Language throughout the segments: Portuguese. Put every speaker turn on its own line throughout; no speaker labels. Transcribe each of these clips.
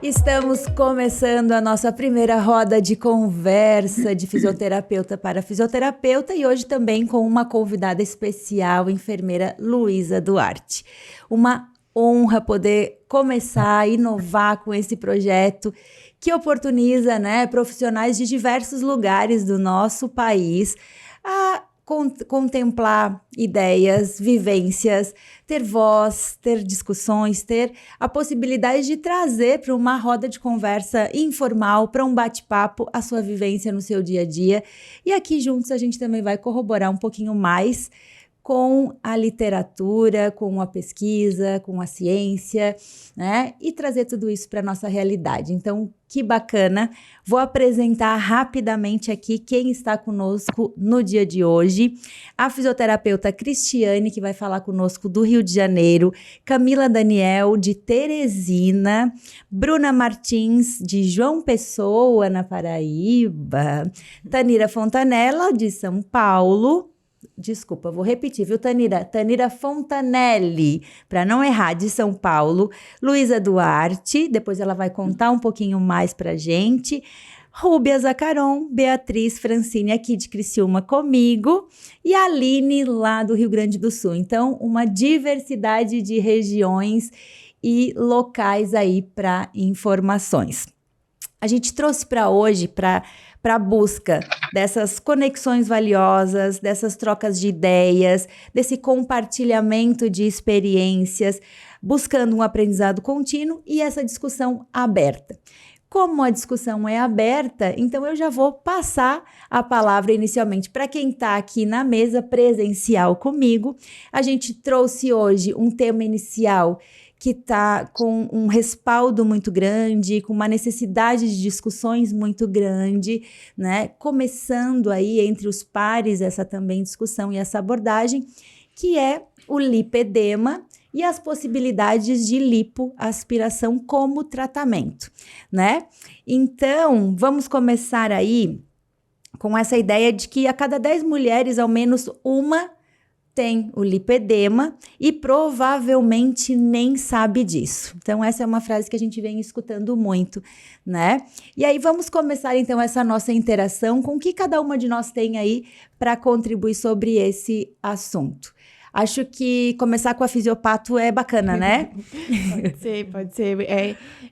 Estamos começando a nossa primeira roda de conversa de fisioterapeuta para fisioterapeuta e hoje também com uma convidada especial, a enfermeira Luísa Duarte. Uma honra poder começar a inovar com esse projeto que oportuniza, profissionais de diversos lugares do nosso país a contemplar ideias, vivências, ter voz, ter discussões, ter a possibilidade de trazer para uma roda de conversa informal, para um bate-papo, a sua vivência no seu dia a dia. E aqui juntos a gente também vai corroborar um pouquinho mais com a literatura, com a pesquisa, com a ciência, e trazer tudo isso para a nossa realidade. Então, que bacana! Vou apresentar rapidamente aqui quem está conosco no dia de hoje. A fisioterapeuta Cristiane, que vai falar conosco do Rio de Janeiro, Camila Daniel, de Teresina, Bruna Martins, de João Pessoa, na Paraíba, Tanira Fontanella, de São Paulo. Desculpa, vou repetir, viu, Tanira? Tanira Fontanelli, para não errar, de São Paulo. Luísa Duarte, depois ela vai contar um pouquinho mais pra gente. Rúbia Zacaron, Beatriz Francine aqui de Criciúma comigo e a Aline lá do Rio Grande do Sul. Então, uma diversidade de regiões e locais aí para informações. A gente trouxe para hoje, para a busca dessas conexões valiosas, dessas trocas de ideias, desse compartilhamento de experiências, buscando um aprendizado contínuo e essa discussão aberta. Como a discussão é aberta, então eu já vou passar a palavra inicialmente para quem está aqui na mesa presencial comigo. A gente trouxe hoje um tema inicial que está com um respaldo muito grande, com uma necessidade de discussões muito grande, começando aí entre os pares essa também discussão e essa abordagem, que é o lipedema e as possibilidades de lipoaspiração como tratamento, Então, vamos começar aí com essa ideia de que a cada 10 mulheres, ao menos uma tem o lipedema e provavelmente nem sabe disso. Então, essa é uma frase que a gente vem escutando muito, E aí, vamos começar, então, essa nossa interação com o que cada uma de nós tem aí para contribuir sobre esse assunto. Acho que começar com a fisiopato é bacana, né?
Pode ser.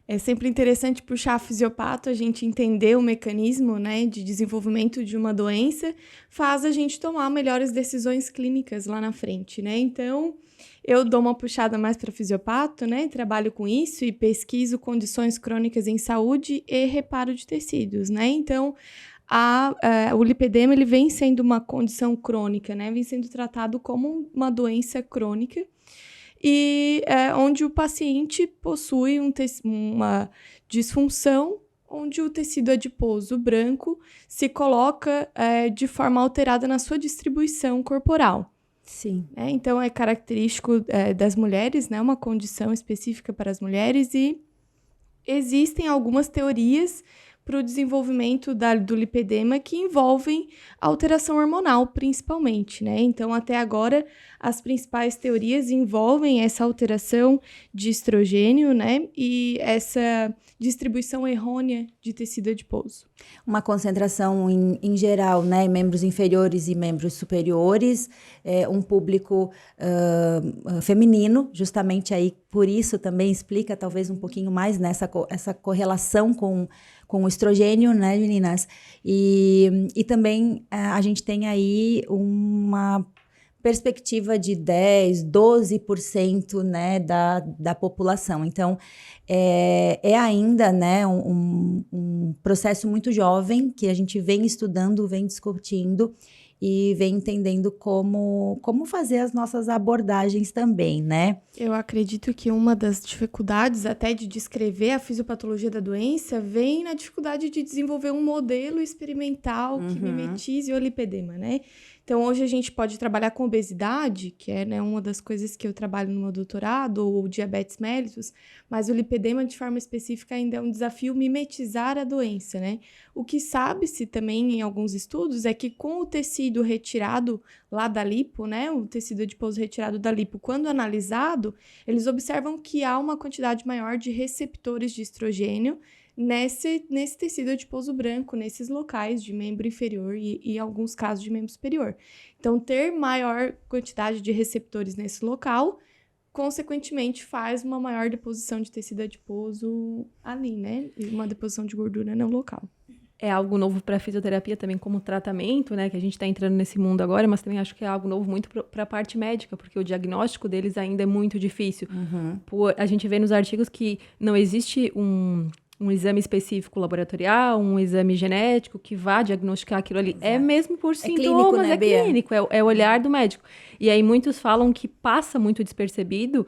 É sempre interessante puxar a fisiopato, a gente entender o mecanismo, de desenvolvimento de uma doença, faz a gente tomar melhores decisões clínicas lá na frente, Então, eu dou uma puxada mais para fisiopato, Trabalho com isso e pesquiso condições crônicas em saúde e reparo de tecidos, Então, o lipedema ele vem sendo uma condição crônica, vem sendo tratado como uma doença crônica e onde o paciente possui uma disfunção onde o tecido adiposo branco se coloca de forma alterada na sua distribuição corporal.
Sim.
Então, é característico das mulheres, uma condição específica para as mulheres e existem algumas teorias para o desenvolvimento do lipedema que envolvem alteração hormonal, principalmente, Então, até agora, as principais teorias envolvem essa alteração de estrogênio, e essa distribuição errônea de tecido adiposo.
Uma concentração em geral, em membros inferiores e membros superiores, um público feminino, justamente aí por isso também explica talvez um pouquinho mais essa correlação com o estrogênio, meninas? E também a gente tem aí uma perspectiva de 10%, 12%, da população. Então, é ainda, um processo muito jovem que a gente vem estudando, vem discutindo e vem entendendo como fazer as nossas abordagens também,
Eu acredito que uma das dificuldades até de descrever a fisiopatologia da doença vem na dificuldade de desenvolver um modelo experimental que mimetize o lipedema, Então, hoje a gente pode trabalhar com obesidade, que é, né, uma das coisas que eu trabalho no meu doutorado, ou diabetes mellitus, mas o lipedema, de forma específica, ainda é um desafio mimetizar a doença, né? O que sabe-se também em alguns estudos é que com o tecido retirado lá da lipo, né, o tecido adiposo retirado da lipo, quando analisado, eles observam que há uma quantidade maior de receptores de estrogênio nesse tecido adiposo branco, nesses locais de membro inferior e em alguns casos de membro superior. Então, ter maior quantidade de receptores nesse local, consequentemente, faz uma maior deposição de tecido adiposo ali, né? E uma deposição de gordura no local.
É algo novo para a fisioterapia também como tratamento, né? Que a gente está entrando nesse mundo agora, mas também acho que é algo novo muito para a parte médica, porque o diagnóstico deles ainda é muito difícil. A gente vê nos artigos que não existe um exame específico laboratorial, um exame genético que vá diagnosticar aquilo ali. Exato. É mesmo por sintomas, clínico, né, clínico, é o olhar do médico. E aí muitos falam que passa muito despercebido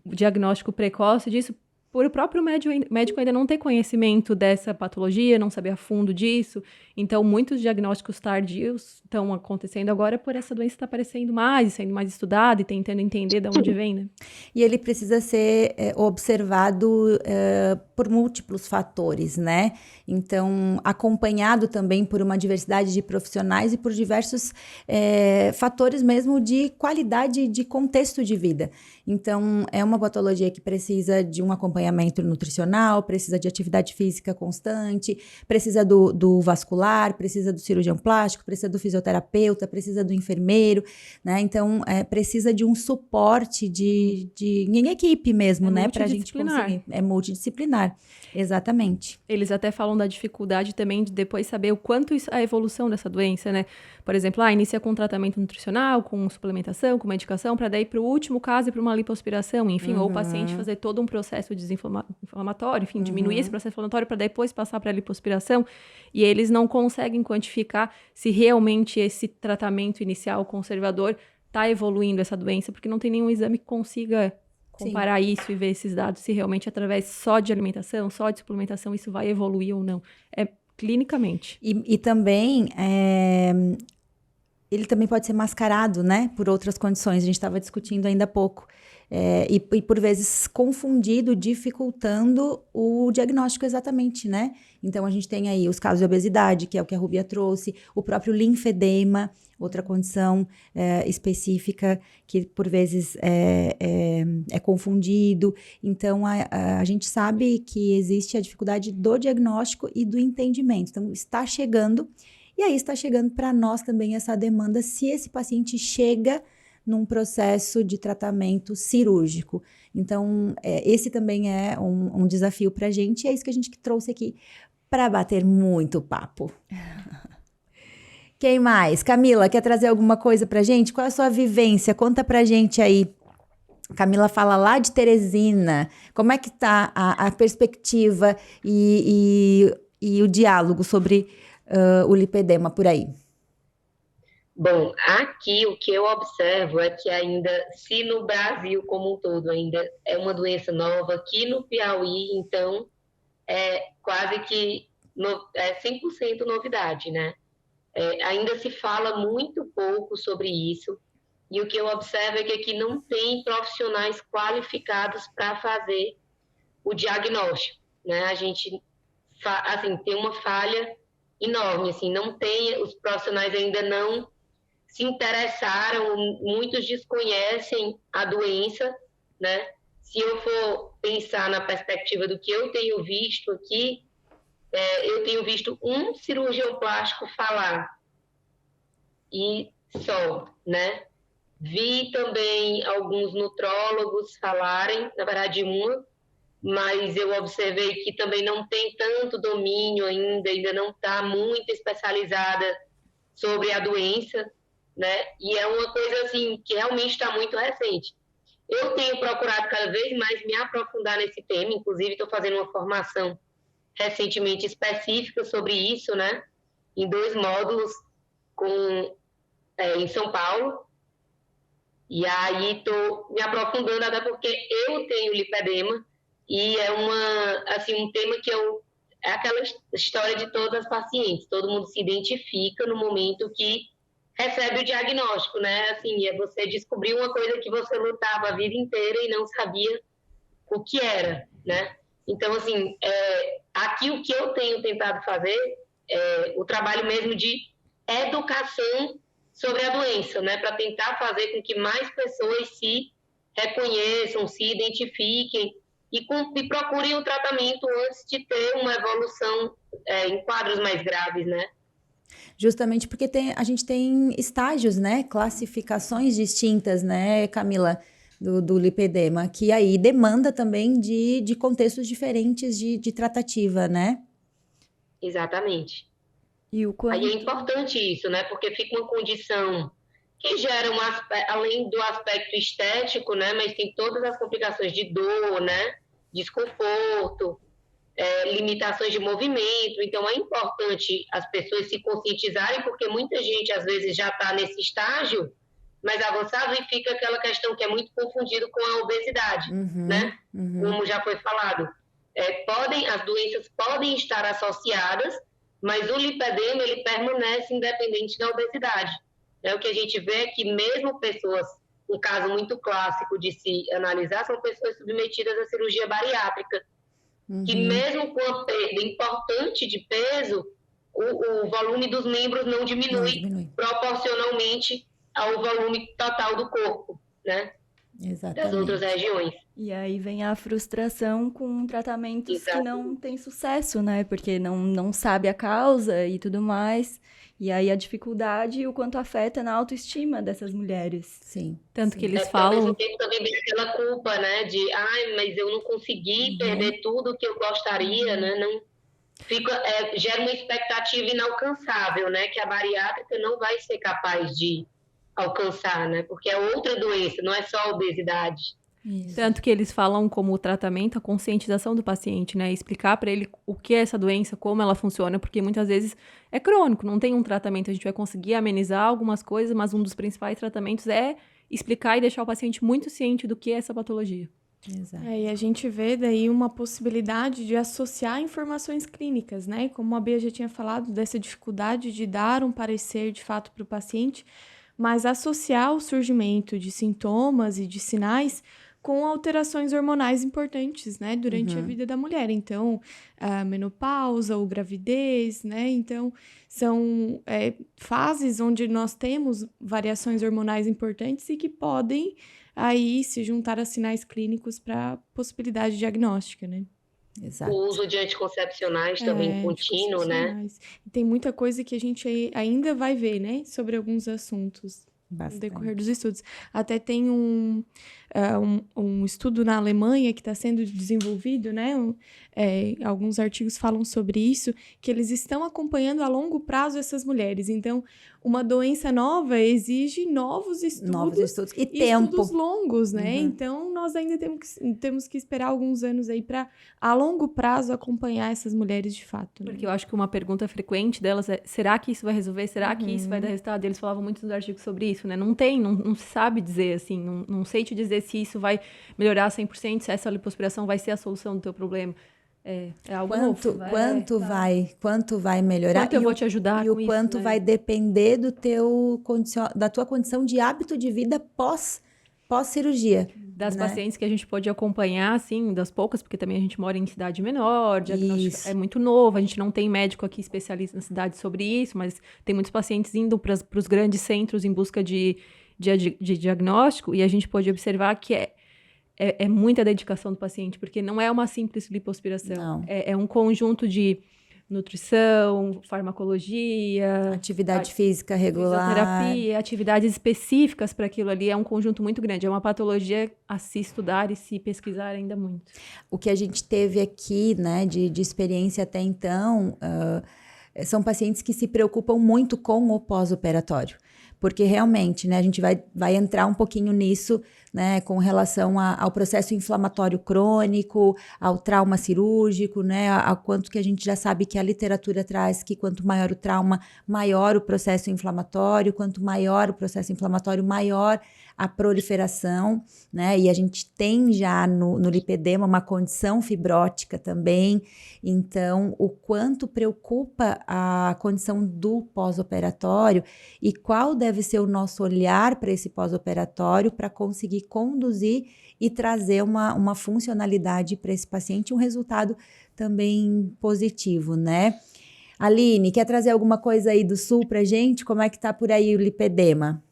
o diagnóstico precoce disso, por o próprio médico ainda não ter conhecimento dessa patologia, não saber a fundo disso. Então, muitos diagnósticos tardios estão acontecendo agora por essa doença estar aparecendo mais, sendo mais estudada e tentando entender de onde vem, né?
E ele precisa ser observado por múltiplos fatores, né? Então, acompanhado também por uma diversidade de profissionais e por diversos fatores mesmo de qualidade de contexto de vida. Então, é uma patologia que precisa de um acompanhamento nutricional, precisa de atividade física constante, precisa do vascular, precisa do cirurgião plástico, precisa do fisioterapeuta, precisa do enfermeiro, né? Então, precisa de um suporte em equipe mesmo, né? Pra gente conseguir. É multidisciplinar, exatamente.
Eles até falam da dificuldade também de depois saber o quanto a evolução dessa doença, né? Por exemplo, inicia com tratamento nutricional, com suplementação, com medicação, para daí, para o último caso, ir para uma lipoaspiração, enfim, ou o paciente fazer todo um processo desinflamatório, enfim, diminuir esse processo inflamatório para depois passar para a lipoaspiração. E eles não conseguem quantificar se realmente esse tratamento inicial conservador está evoluindo essa doença, porque não tem nenhum exame que consiga comparar isso e ver esses dados, se realmente através só de alimentação, só de suplementação, isso vai evoluir ou não. É clinicamente.
E também, ele também pode ser mascarado, né, por outras condições. A gente estava discutindo ainda há pouco. E por vezes confundido, dificultando o diagnóstico exatamente, né? Então, a gente tem aí os casos de obesidade, que é o que a Rúbia trouxe, o próprio linfedema, outra condição específica que por vezes é confundido. Então, a gente sabe que existe a dificuldade do diagnóstico e do entendimento. Então, está chegando, e aí está chegando para nós também essa demanda, se esse paciente chega num processo de tratamento cirúrgico. Então, esse também é um desafio para a gente, e é isso que a gente trouxe aqui para bater muito papo. Quem mais? Camila, quer trazer alguma coisa para a gente? Qual é a sua vivência? Conta para a gente aí. Camila fala lá de Teresina. Como é que está a perspectiva e o diálogo sobre o lipedema por aí?
Bom, aqui o que eu observo é que ainda, se no Brasil como um todo ainda é uma doença nova, aqui no Piauí, então, é quase que 100% novidade, né? Ainda se fala muito pouco sobre isso, e o que eu observo é que aqui não tem profissionais qualificados para fazer o diagnóstico, né? A gente, assim, tem uma falha enorme, assim, não tem, os profissionais ainda não se interessaram, muitos desconhecem a doença, né? Se eu for pensar na perspectiva do que eu tenho visto aqui, eu tenho visto um cirurgião plástico falar e só, né? Vi também alguns nutrólogos falarem, na verdade mas eu observei que também não tem tanto domínio ainda não está muito especializada sobre a doença, né? E é uma coisa assim que realmente está muito recente. Eu tenho procurado cada vez mais me aprofundar nesse tema, inclusive estou fazendo uma formação recentemente específica sobre isso, né? Em 2 módulos em São Paulo. E aí estou me aprofundando até porque eu tenho lipedema e é um tema que é aquela história de todas as pacientes. Todo mundo se identifica no momento que recebe o diagnóstico, né? Assim, é você descobrir uma coisa que você lutava a vida inteira e não sabia o que era, né? Então, assim, aqui o que eu tenho tentado fazer é o trabalho mesmo de educação sobre a doença, né? Para tentar fazer com que mais pessoas se reconheçam, se identifiquem e procurem o tratamento antes de ter uma evolução em quadros mais graves, né?
Justamente porque a gente tem estágios, né? Classificações distintas, né, Camila, do lipedema, que aí demanda também de contextos diferentes de tratativa, né?
Exatamente.
E o quanto...
Aí é importante isso, né? Porque fica uma condição que gera além do aspecto estético, né? Mas tem todas as complicações de dor, né? Desconforto, limitações de movimento. Então é importante as pessoas se conscientizarem, porque muita gente às vezes já está nesse estágio mais avançado e fica aquela questão que é muito confundido com a obesidade, né? Como já foi falado. As doenças podem estar associadas, mas o lipedema ele permanece independente da obesidade. O que a gente vê é que mesmo pessoas, um caso muito clássico de se analisar, são pessoas submetidas à cirurgia bariátrica, que mesmo com a perda importante de peso, o volume dos membros não diminui proporcionalmente ao volume total do corpo, né?
Exatamente.
Das outras regiões.
E aí vem a frustração com tratamentos
Exato.
que não têm sucesso, né? Porque não sabe a causa e tudo mais. E aí a dificuldade e o quanto afeta na autoestima dessas mulheres.
Sim.
Tanto que eles
Ao
falam...
mesmo tempo também vem aquela culpa, né? De, mas eu não consegui perder tudo que eu gostaria, né? Não, gera uma expectativa inalcançável, né? Que a bariátrica não vai ser capaz de alcançar, né? Porque é outra doença, não é só a obesidade.
Isso.
Tanto que eles falam como tratamento a conscientização do paciente, né? Explicar para ele o que é essa doença, como ela funciona, porque muitas vezes é crônico, não tem um tratamento. A gente vai conseguir amenizar algumas coisas, mas um dos principais tratamentos é explicar e deixar o paciente muito ciente do que é essa patologia.
Exato.
E a gente vê daí uma possibilidade de associar informações clínicas, né? Como a Bea já tinha falado, dessa dificuldade de dar um parecer de fato para o paciente, mas associar o surgimento de sintomas e de sinais com alterações hormonais importantes, né, durante a vida da mulher. Então, a menopausa ou gravidez, né, então são fases onde nós temos variações hormonais importantes e que podem aí se juntar a sinais clínicos para possibilidade diagnóstica, né.
Exato.
O uso de anticoncepcionais também contínuo, né?
E tem muita coisa que a gente ainda vai ver, né, sobre alguns assuntos.
Bastante.
No decorrer dos estudos. Até tem um estudo na Alemanha que está sendo desenvolvido, né? Alguns artigos falam sobre isso, que eles estão acompanhando a longo prazo essas mulheres. Então, uma doença nova exige novos estudos
e tempo.
Estudos longos, né? Então, nós ainda temos que esperar alguns anos aí para, a longo prazo, acompanhar essas mulheres de fato. Né?
Porque eu acho que uma pergunta frequente delas é: será que isso vai resolver? Será que isso vai dar resultado? Eles falavam muito nos artigos sobre isso, né? Não se sabe dizer, assim, não sei te dizer se isso vai melhorar 100%, se essa lipoaspiração vai ser a solução do teu problema. É algo novo.
Quanto vai melhorar?
Quanto eu vou te ajudar com
isso, quanto vai depender da tua condição de hábito de vida pós-cirurgia.
Das pacientes que a gente pode acompanhar, assim, das poucas, porque também a gente mora em cidade menor, diagnóstico é muito novo, a gente não tem médico aqui especialista na cidade sobre isso, mas tem muitos pacientes indo para os grandes centros em busca de diagnóstico, e a gente pode observar que é muita dedicação do paciente, porque não é uma simples lipoaspiração. É um conjunto de nutrição, farmacologia...
Atividade física regular.
Fisioterapia, atividades específicas para aquilo ali. É um conjunto muito grande. É uma patologia a se estudar e se pesquisar ainda muito.
O que a gente teve aqui, né, de experiência até então, são pacientes que se preocupam muito com o pós-operatório. Porque realmente, né, a gente vai entrar um pouquinho nisso né, com relação ao processo inflamatório crônico, ao trauma cirúrgico, né, a quanto que a gente já sabe que a literatura traz que quanto maior o trauma, maior o processo inflamatório, quanto maior o processo inflamatório, maior a proliferação, né, e a gente tem já no lipedema uma condição fibrótica também, então o quanto preocupa a condição do pós-operatório e qual deve ser o nosso olhar para esse pós-operatório para conseguir conduzir e trazer uma funcionalidade para esse paciente, um resultado também positivo, né? Aline, quer trazer alguma coisa aí do Sul para gente? Como é que tá por aí o lipedema?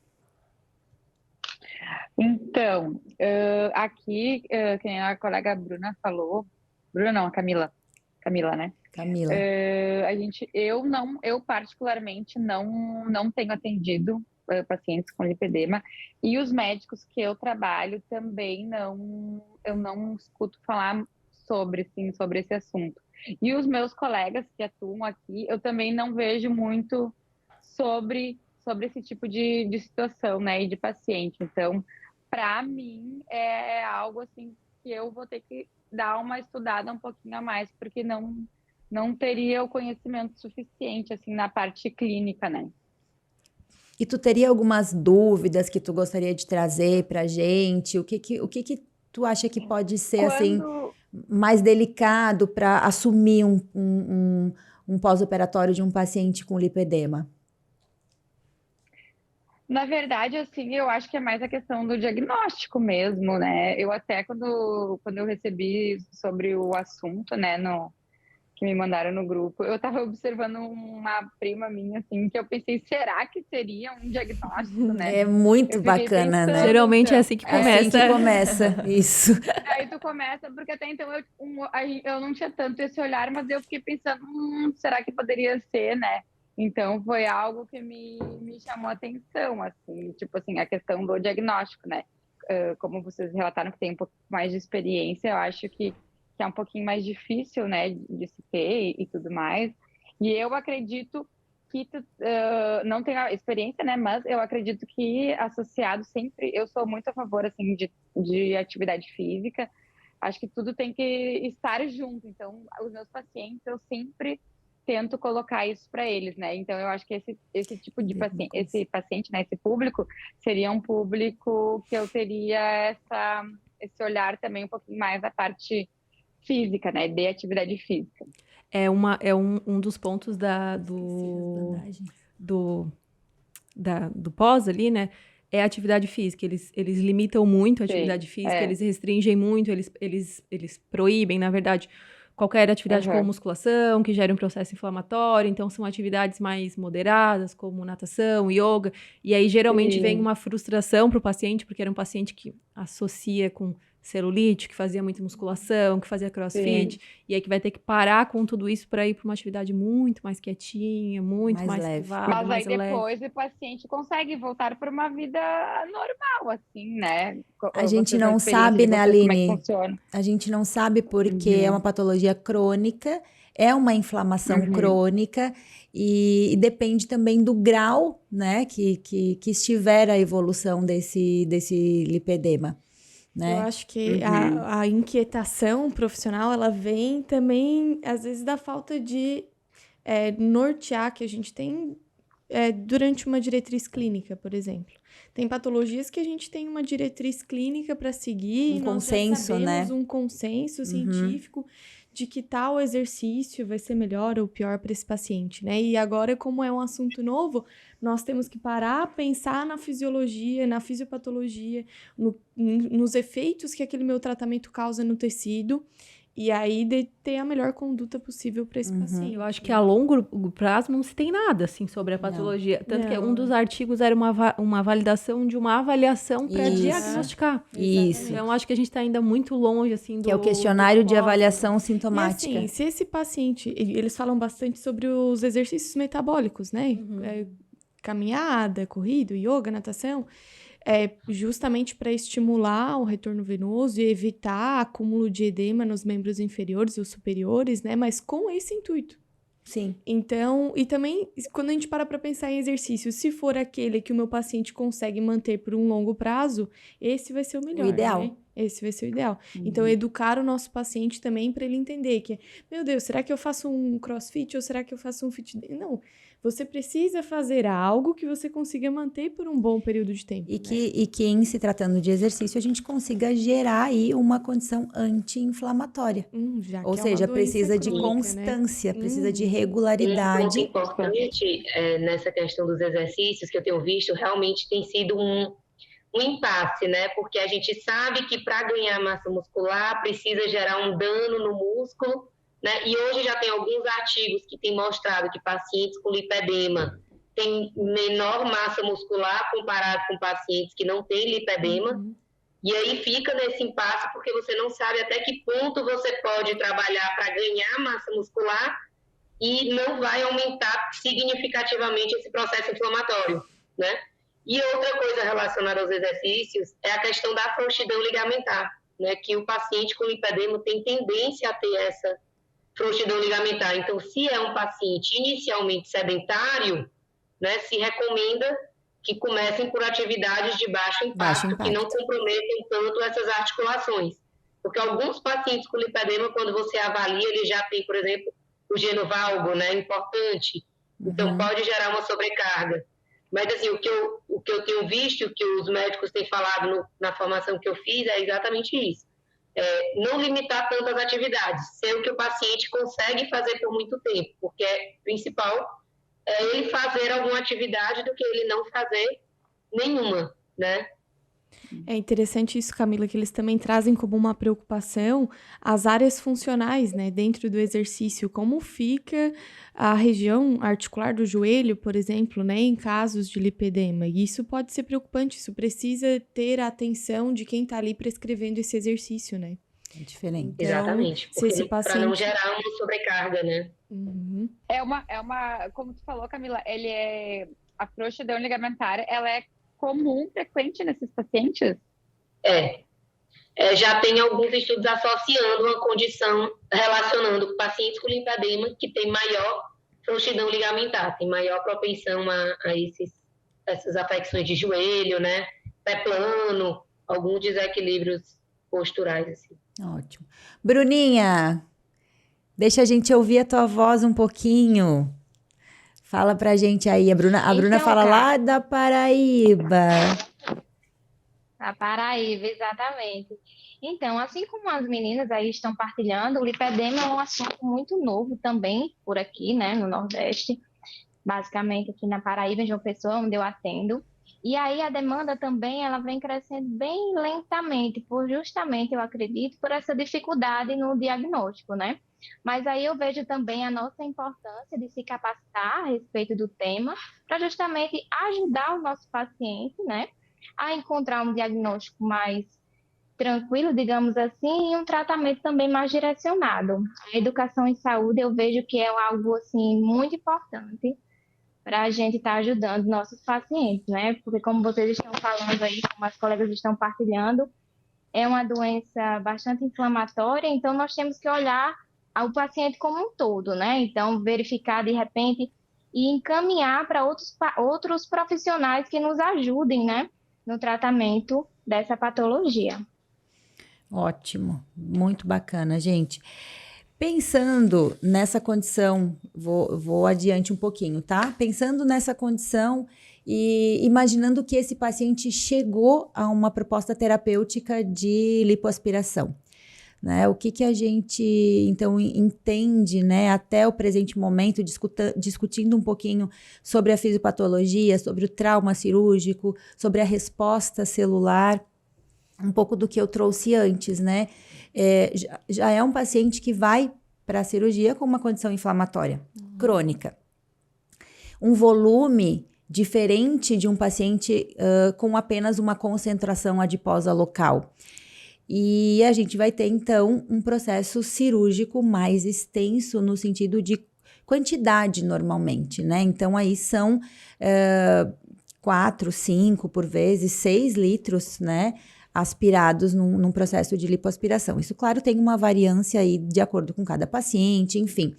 Então, aqui, quem a colega Bruna falou, Bruna não, a Camila, né?
Camila.
Eu particularmente não tenho atendido pacientes com lipedema, e os médicos que eu trabalho também eu não escuto falar sobre esse assunto. E os meus colegas que atuam aqui, eu também não vejo muito sobre esse tipo de situação, né, e de paciente. Então, para mim, é algo assim que eu vou ter que dar uma estudada um pouquinho a mais, porque não teria o conhecimento suficiente, assim, na parte clínica, né?
E tu teria algumas dúvidas que tu gostaria de trazer pra gente? O que tu acha que pode ser, assim, mais delicado para assumir um pós-operatório de um paciente com lipedema?
Na verdade, assim, eu acho que é mais a questão do diagnóstico mesmo, né? Eu até, quando eu recebi sobre o assunto, né, que me mandaram no grupo, eu estava observando uma prima minha, assim, que eu pensei, será que seria um diagnóstico, né?
É muito bacana, né?
Geralmente é assim que começa.
É assim que começa, isso.
Aí tu começa, porque até então eu não tinha tanto esse olhar, mas eu fiquei pensando, será que poderia ser, né? Então, foi algo que me chamou a atenção, assim, tipo assim, a questão do diagnóstico, né? Como vocês relataram que tem um pouco mais de experiência, eu acho que é um pouquinho mais difícil, né, de se ter e tudo mais. E eu acredito que não tenho a experiência, né, mas eu acredito que associado sempre, eu sou muito a favor, assim, de atividade física. Acho que tudo tem que estar junto. Então, os meus pacientes, eu sempre tento colocar isso para eles, né? Então, eu acho que esse tipo de paciente, né, esse público, seria um público que eu teria esse olhar também um pouquinho mais da parte física, né? De atividade física.
É um dos pontos do pós ali, né? É a atividade física. Eles limitam muito a atividade física, eles restringem muito, eles proíbem, na verdade, qualquer atividade como musculação, que gere um processo inflamatório. Então, são atividades mais moderadas, como natação, yoga. E aí, geralmente, vem uma frustração para o paciente, porque era um paciente que associa com celulite, que fazia muita musculação, que fazia crossfit, e aí que vai ter que parar com tudo isso para ir para uma atividade muito mais quietinha, muito mais
leve.
privada,
mas aí depois
leve.
o paciente consegue voltar para uma vida normal, assim, né?
A gente não sabe, né, Aline?
Como é que funciona.
A gente não sabe porque é uma patologia crônica, é uma inflamação crônica e depende também do grau, né, que estiver a evolução desse lipedema. Né?
Eu acho que a inquietação profissional, ela vem também, às vezes, da falta de nortear que a gente tem durante uma diretriz clínica, por exemplo. Tem patologias que a gente tem uma diretriz clínica para seguir, nós já sabemos, um consenso científico de que tal exercício vai ser melhor ou pior para esse paciente, né? E agora, como é um assunto novo, nós temos que parar, pensar na fisiologia, na fisiopatologia, nos efeitos que aquele meu tratamento causa no tecido, e aí ter a melhor conduta possível para esse paciente.
Eu acho que a longo prazo não se tem nada, assim, sobre a patologia. Tanto que um dos artigos era uma validação de uma avaliação para diagnosticar.
Isso.
Então, acho que a gente está ainda muito longe, assim,
que é o questionário de avaliação sintomática.
E, assim, se esse paciente... Eles falam bastante sobre os exercícios metabólicos, né? Caminhada, corrida, yoga, natação... justamente para estimular o retorno venoso e evitar acúmulo de edema nos membros inferiores ou superiores, né? Mas com esse intuito.
Sim.
Então, e também, quando a gente para pensar em exercício, se for aquele que o meu paciente consegue manter por um longo prazo, esse vai ser o melhor,
ideal.
né? Esse vai ser o ideal. Então, educar o nosso paciente também para ele entender que, meu Deus, será que eu faço um crossfit ou será que eu faço um fit? Não, você precisa fazer algo que você consiga manter por um bom período de tempo.
E que em se tratando de exercício, a gente consiga gerar aí uma condição anti-inflamatória.
Já
Ou
que é
seja,
uma doença
precisa de
crônica, né?
constância, precisa de
Um ponto
regularidade.
importante nessa questão dos exercícios que eu tenho visto realmente tem sido um impasse, né? Porque a gente sabe que para ganhar massa muscular precisa gerar um dano no músculo, né? E hoje já tem alguns artigos que têm mostrado que pacientes com lipedema têm menor massa muscular comparado com pacientes que não têm lipedema. E aí fica nesse impasse porque você não sabe até que ponto você pode trabalhar para ganhar massa muscular e não vai aumentar significativamente esse processo inflamatório, né? E outra coisa relacionada aos exercícios é a questão da frouxidão ligamentar, né? Que o paciente com lipedema tem tendência a ter essa frouxidão ligamentar. Então, se é um paciente inicialmente sedentário, né, se recomenda que comecem por atividades de baixo impacto, que não comprometam tanto essas articulações. Porque alguns pacientes com lipedema, quando você avalia, eles já têm, por exemplo, o genovalgo, né, importante. Então, pode gerar uma sobrecarga. Mas, assim, o que eu tenho visto, o que os médicos têm falado na formação que eu fiz, é exatamente isso. Não limitar tantas atividades, ser o que o paciente consegue fazer por muito tempo, porque o principal é ele fazer alguma atividade do que ele não fazer nenhuma, né?
É interessante isso, Camila, que eles também trazem como uma preocupação as áreas funcionais, né, dentro do exercício, como fica a região articular do joelho, por exemplo, né, em casos de lipedema. E isso pode ser preocupante, isso precisa ter a atenção de quem está ali prescrevendo esse exercício, né?
É diferente.
Então,
Exatamente,
se esse
para não gerar uma sobrecarga, né?
Como tu falou, Camila, a frouxidão ligamentar, ela é comum, frequente nesses pacientes?
Já tem alguns estudos associando uma condição, relacionando pacientes com lipedema que tem maior frouxidão ligamentar, tem maior propensão a essas afecções de joelho, né? Pé plano, alguns desequilíbrios posturais, assim.
Ótimo. Bruninha, deixa a gente ouvir a tua voz um pouquinho. Fala pra gente aí. A Bruna fala lá da Paraíba.
A Paraíba, exatamente. Então, assim como as meninas aí estão partilhando, o lipedema é um assunto muito novo também por aqui, né, no Nordeste, basicamente aqui na Paraíba, em João Pessoa, onde eu atendo. E aí a demanda também, ela vem crescendo bem lentamente, justamente, eu acredito, por essa dificuldade no diagnóstico, né? Mas aí eu vejo também a nossa importância de se capacitar a respeito do tema, para justamente ajudar o nosso paciente, né, a encontrar um diagnóstico mais tranquilo, digamos assim, e um tratamento também mais direcionado. A educação em saúde eu vejo que é algo assim muito importante para a gente estar ajudando nossos pacientes, né? Porque como vocês estão falando aí, como as colegas estão partilhando, é uma doença bastante inflamatória, então nós temos que olhar ao paciente como um todo, né? Então, verificar de repente e encaminhar para outros profissionais que nos ajudem, né, no tratamento dessa patologia.
Ótimo, muito bacana, gente. Pensando nessa condição, vou adiante um pouquinho, tá? Pensando nessa condição e imaginando que esse paciente chegou a uma proposta terapêutica de lipoaspiração, né? O que a gente, então, entende, né, até o presente momento, discutindo um pouquinho sobre a fisiopatologia, sobre o trauma cirúrgico, sobre a resposta celular, um pouco do que eu trouxe antes, né? Já é um paciente que vai para a cirurgia com uma condição inflamatória crônica. Um volume diferente de um paciente com apenas uma concentração adiposa local. E a gente vai ter, então, um processo cirúrgico mais extenso no sentido de quantidade, normalmente, né? Então, aí são 4, 5, por vezes, 6 litros, né, aspirados num processo de lipoaspiração. Isso, claro, tem uma variância aí de acordo com cada paciente, enfim.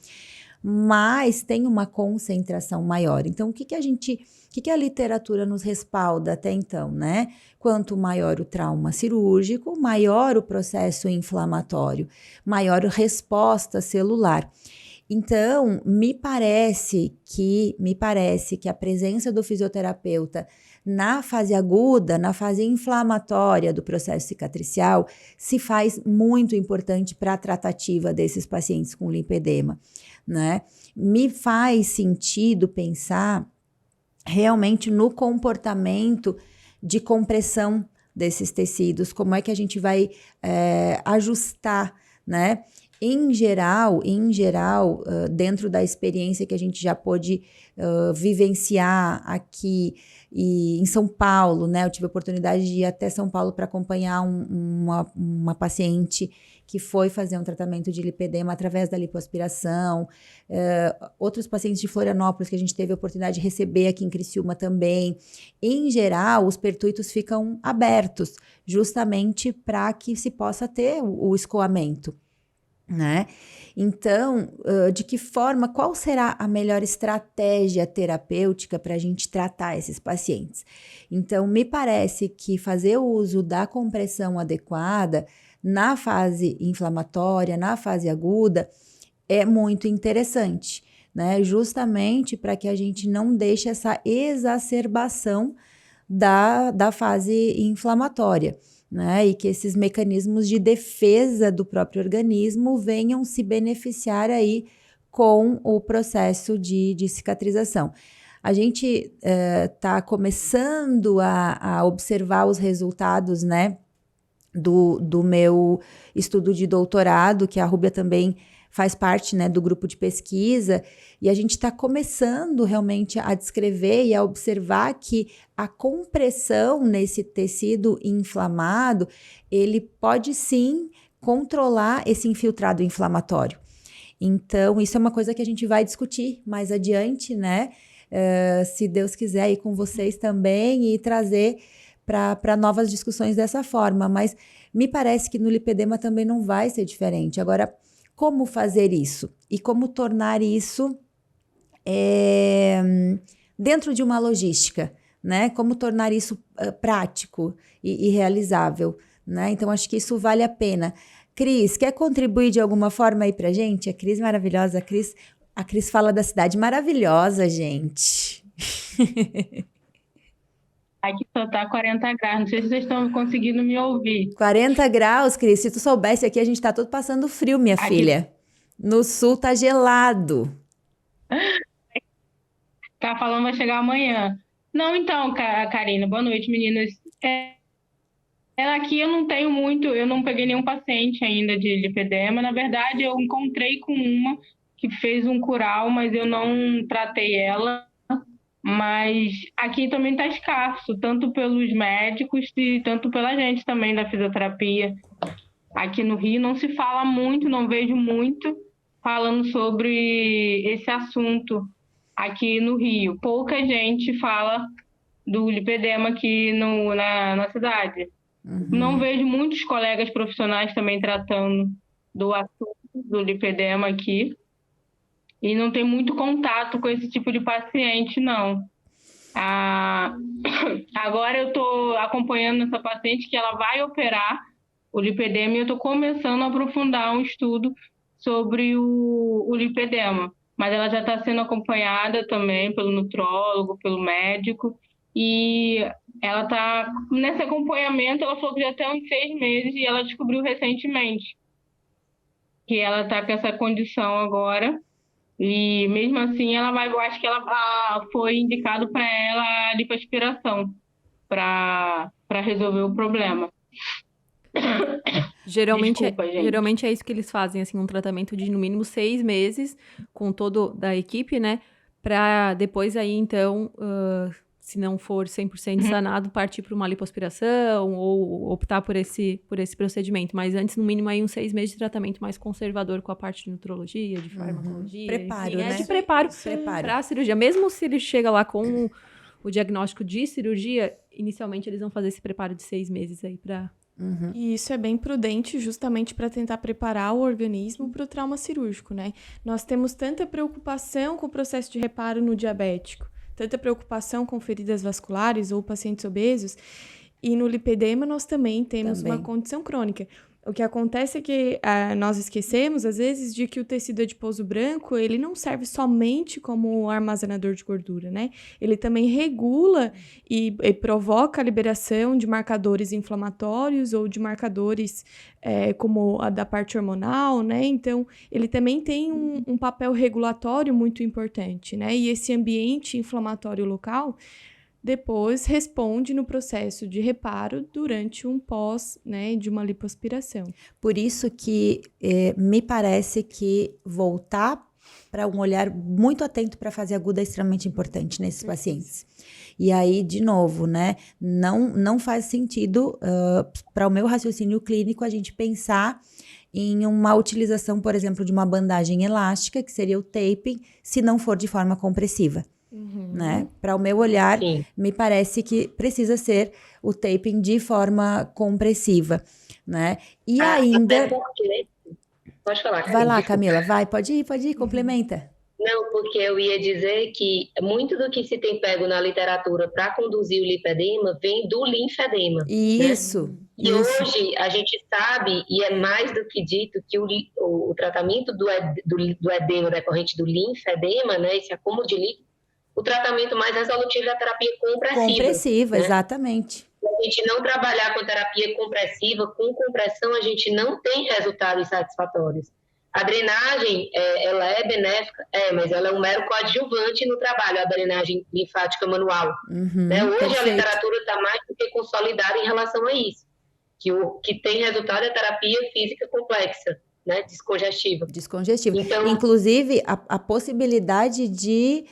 mas tem uma concentração maior. Então, o que a literatura nos respalda até então, né? Quanto maior o trauma cirúrgico, maior o processo inflamatório, maior a resposta celular. Então, me parece que a presença do fisioterapeuta na fase aguda, na fase inflamatória do processo cicatricial, se faz muito importante para a tratativa desses pacientes com lipedema, né? Me faz sentido pensar realmente no comportamento de compressão desses tecidos, como é que a gente vai ajustar, né? Em geral, dentro da experiência que a gente já pôde vivenciar aqui em São Paulo, né? Eu tive a oportunidade de ir até São Paulo para acompanhar uma paciente que foi fazer um tratamento de lipedema através da lipoaspiração. Outros pacientes de Florianópolis que a gente teve a oportunidade de receber aqui em Criciúma também. Em geral, os pertuitos ficam abertos, justamente para que se possa ter o escoamento, né? Então, de que forma, qual será a melhor estratégia terapêutica para a gente tratar esses pacientes? Então, me parece que fazer o uso da compressão adequada na fase inflamatória, na fase aguda, é muito interessante, né? Justamente para que a gente não deixe essa exacerbação da fase inflamatória, né? E que esses mecanismos de defesa do próprio organismo venham se beneficiar aí com o processo de cicatrização. A gente está começando a observar os resultados, né, do meu estudo de doutorado, que a Rúbia também faz parte, né, do grupo de pesquisa, e a gente está começando realmente a descrever e a observar que a compressão nesse tecido inflamado, ele pode sim controlar esse infiltrado inflamatório. Então, isso é uma coisa que a gente vai discutir mais adiante, né? Se Deus quiser, ir com vocês também e trazer para novas discussões dessa forma. Mas me parece que no lipedema também não vai ser diferente. Agora, como fazer isso? E como tornar isso dentro de uma logística, né? Como tornar isso prático e realizável, né? Então, acho que isso vale a pena. Cris, quer contribuir de alguma forma aí pra gente? A Cris maravilhosa, a Cris fala da cidade maravilhosa, gente.
Aqui só tá 40 graus, não sei se vocês estão conseguindo me ouvir.
40 graus, Cris, se tu soubesse aqui, a gente tá todo passando frio, minha filha. No sul tá gelado.
Tá falando vai chegar amanhã. Não, então, Karina, boa noite, meninas. Aqui eu não tenho muito, eu não peguei nenhum paciente ainda de lipedema. Na verdade, eu encontrei com uma que fez um curau, mas eu não tratei ela. Mas aqui também está escasso, tanto pelos médicos e tanto pela gente também da fisioterapia. Aqui no Rio não se fala muito, não vejo muito falando sobre esse assunto aqui no Rio. Pouca gente fala do lipedema aqui na cidade.
Uhum.
Não vejo muitos colegas profissionais também tratando do assunto do lipedema aqui. E não tem muito contato com esse tipo de paciente, não. Agora eu estou acompanhando essa paciente que ela vai operar o lipedema e eu estou começando a aprofundar um estudo sobre o lipedema. Mas ela já está sendo acompanhada também pelo nutrólogo, pelo médico. E ela está nesse acompanhamento, ela falou que já tem uns 6 meses e ela descobriu recentemente que ela está com essa condição agora. E mesmo assim, eu acho que ela foi indicado para ela a lipoaspiração para resolver o problema.
Geralmente
Desculpa,
é isso que eles fazem, assim, um tratamento de no mínimo 6 meses com todo da equipe, né? Para depois aí, então, se não for 100% sanado, partir para uma lipoaspiração ou optar por esse procedimento. Mas antes, no mínimo, aí uns 6 meses de tratamento mais conservador com a parte de nutrologia, de farmacologia.
Preparo,
enfim,
né?
de preparo para a cirurgia. Mesmo se ele chega lá com o diagnóstico de cirurgia, inicialmente eles vão fazer esse preparo de 6 meses aí para
E isso é bem prudente justamente para tentar preparar o organismo para o trauma cirúrgico, né? Nós temos tanta preocupação com o processo de reparo no diabético, tanta preocupação com feridas vasculares ou pacientes obesos, e no lipedema nós também temos uma condição crônica. O que acontece é que nós esquecemos, às vezes, de que o tecido adiposo branco, ele não serve somente como armazenador de gordura, né? Ele também regula e provoca a liberação de marcadores inflamatórios ou de marcadores como a da parte hormonal, né? Então, ele também tem um papel regulatório muito importante, né? E esse ambiente inflamatório local depois responde no processo de reparo durante um pós, né, de uma lipoaspiração.
Por isso que me parece que voltar para um olhar muito atento para a fase aguda é extremamente importante nesses pacientes. E aí, de novo, né, não faz sentido para o meu raciocínio clínico a gente pensar em uma utilização, por exemplo, de uma bandagem elástica, que seria o taping, se não for de forma compressiva. Né? Para o meu olhar, me parece que precisa ser o taping de forma compressiva, né? E ainda...
Até porque... Pode falar, Camila.
Vai lá, Camila, pode ir, complementa.
Não, porque eu ia dizer que muito do que se tem pego na literatura para conduzir o lipedema vem do linfedema.
Isso.
Né? E hoje a gente sabe, e é mais do que dito, que o tratamento do edema decorrente do linfedema, né, esse acúmulo de líquido, o tratamento mais resolutivo é a terapia compressiva.
Compressiva, né? Exatamente.
Se a gente não trabalhar com terapia compressiva, com compressão, a gente não tem resultados satisfatórios. A drenagem, ela é benéfica, mas ela é um mero coadjuvante no trabalho, a drenagem linfática manual. Né? Hoje perfeito. A literatura está mais do que consolidada em relação a isso. Que o que tem resultado é a terapia física complexa, né? Descongestiva.
Então, inclusive, a possibilidade de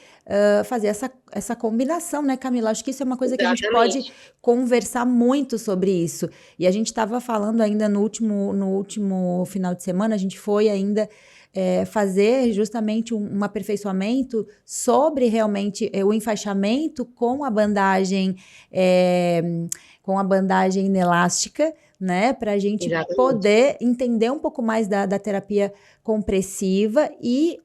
fazer essa combinação, né, Camila? Acho que isso é uma coisa que a gente pode conversar muito sobre isso. E a gente estava falando ainda no último final de semana, a gente foi ainda fazer justamente um aperfeiçoamento sobre realmente o enfaixamento com a bandagem inelástica, né, para a gente poder entender um pouco mais da terapia compressiva e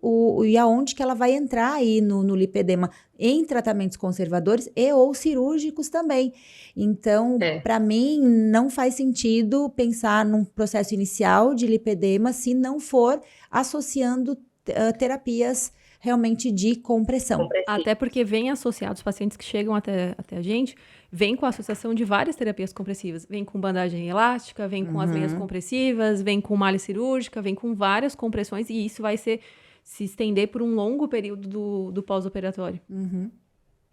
aonde que ela vai entrar aí no lipedema em tratamentos conservadores e ou cirúrgicos também. Então, para mim, não faz sentido pensar num processo inicial de lipedema se não for associando terapias realmente de compressão.
Até porque vem associado, os pacientes que chegam até a gente, vem com a associação de várias terapias compressivas. Vem com bandagem elástica, vem com as meias compressivas, vem com malha cirúrgica, vem com várias compressões e isso vai se estender por um longo período do pós-operatório.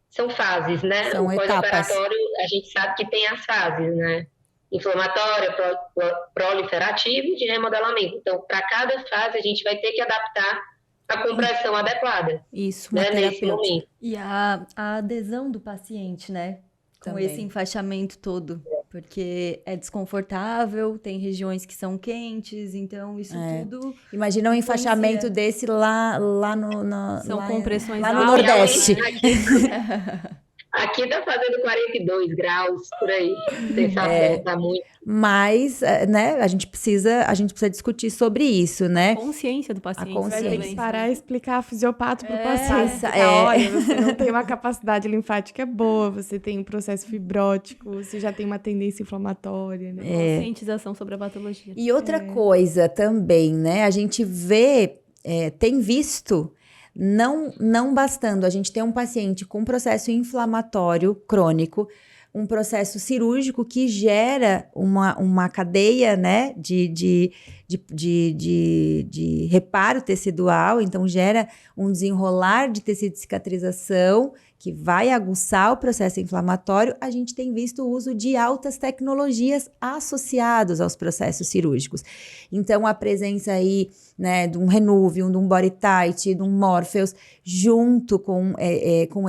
São fases, né?
São
o pós-operatório, a gente sabe que tem as fases, né? Inflamatória, proliferativa e de remodelamento. Então, para cada fase, a gente vai ter que adaptar a compressão adequada.
Isso,
né, nesse momento.
E a adesão do paciente, né? Com
Também.
esse enfaixamento todo. Porque é desconfortável, tem regiões que são quentes, então isso tudo...
Imagina um enfaixamento desse lá no...
São compressões
lá no Nordeste.
Aqui tá fazendo 42 graus, por aí. Sensação, tá muito.
Mas, né, a gente precisa discutir sobre isso, né?
Consciência do paciente.
Vai ter que parar e explicar a fisiopato pro paciente.
É.
Olha, você não tem uma capacidade linfática boa, você tem um processo fibrótico, você já tem uma tendência inflamatória, né?
Conscientização sobre a patologia.
E outra coisa também, né? A gente tem visto... Não bastando a gente ter um paciente com processo inflamatório crônico, um processo cirúrgico que gera uma cadeia, né, de reparo tecidual, então gera um desenrolar de tecido de cicatrização que vai aguçar o processo inflamatório. A gente tem visto o uso de altas tecnologias associados aos processos cirúrgicos. Então, a presença aí, né, de um Renuvium, de um BodyTite, de um Morpheus, junto com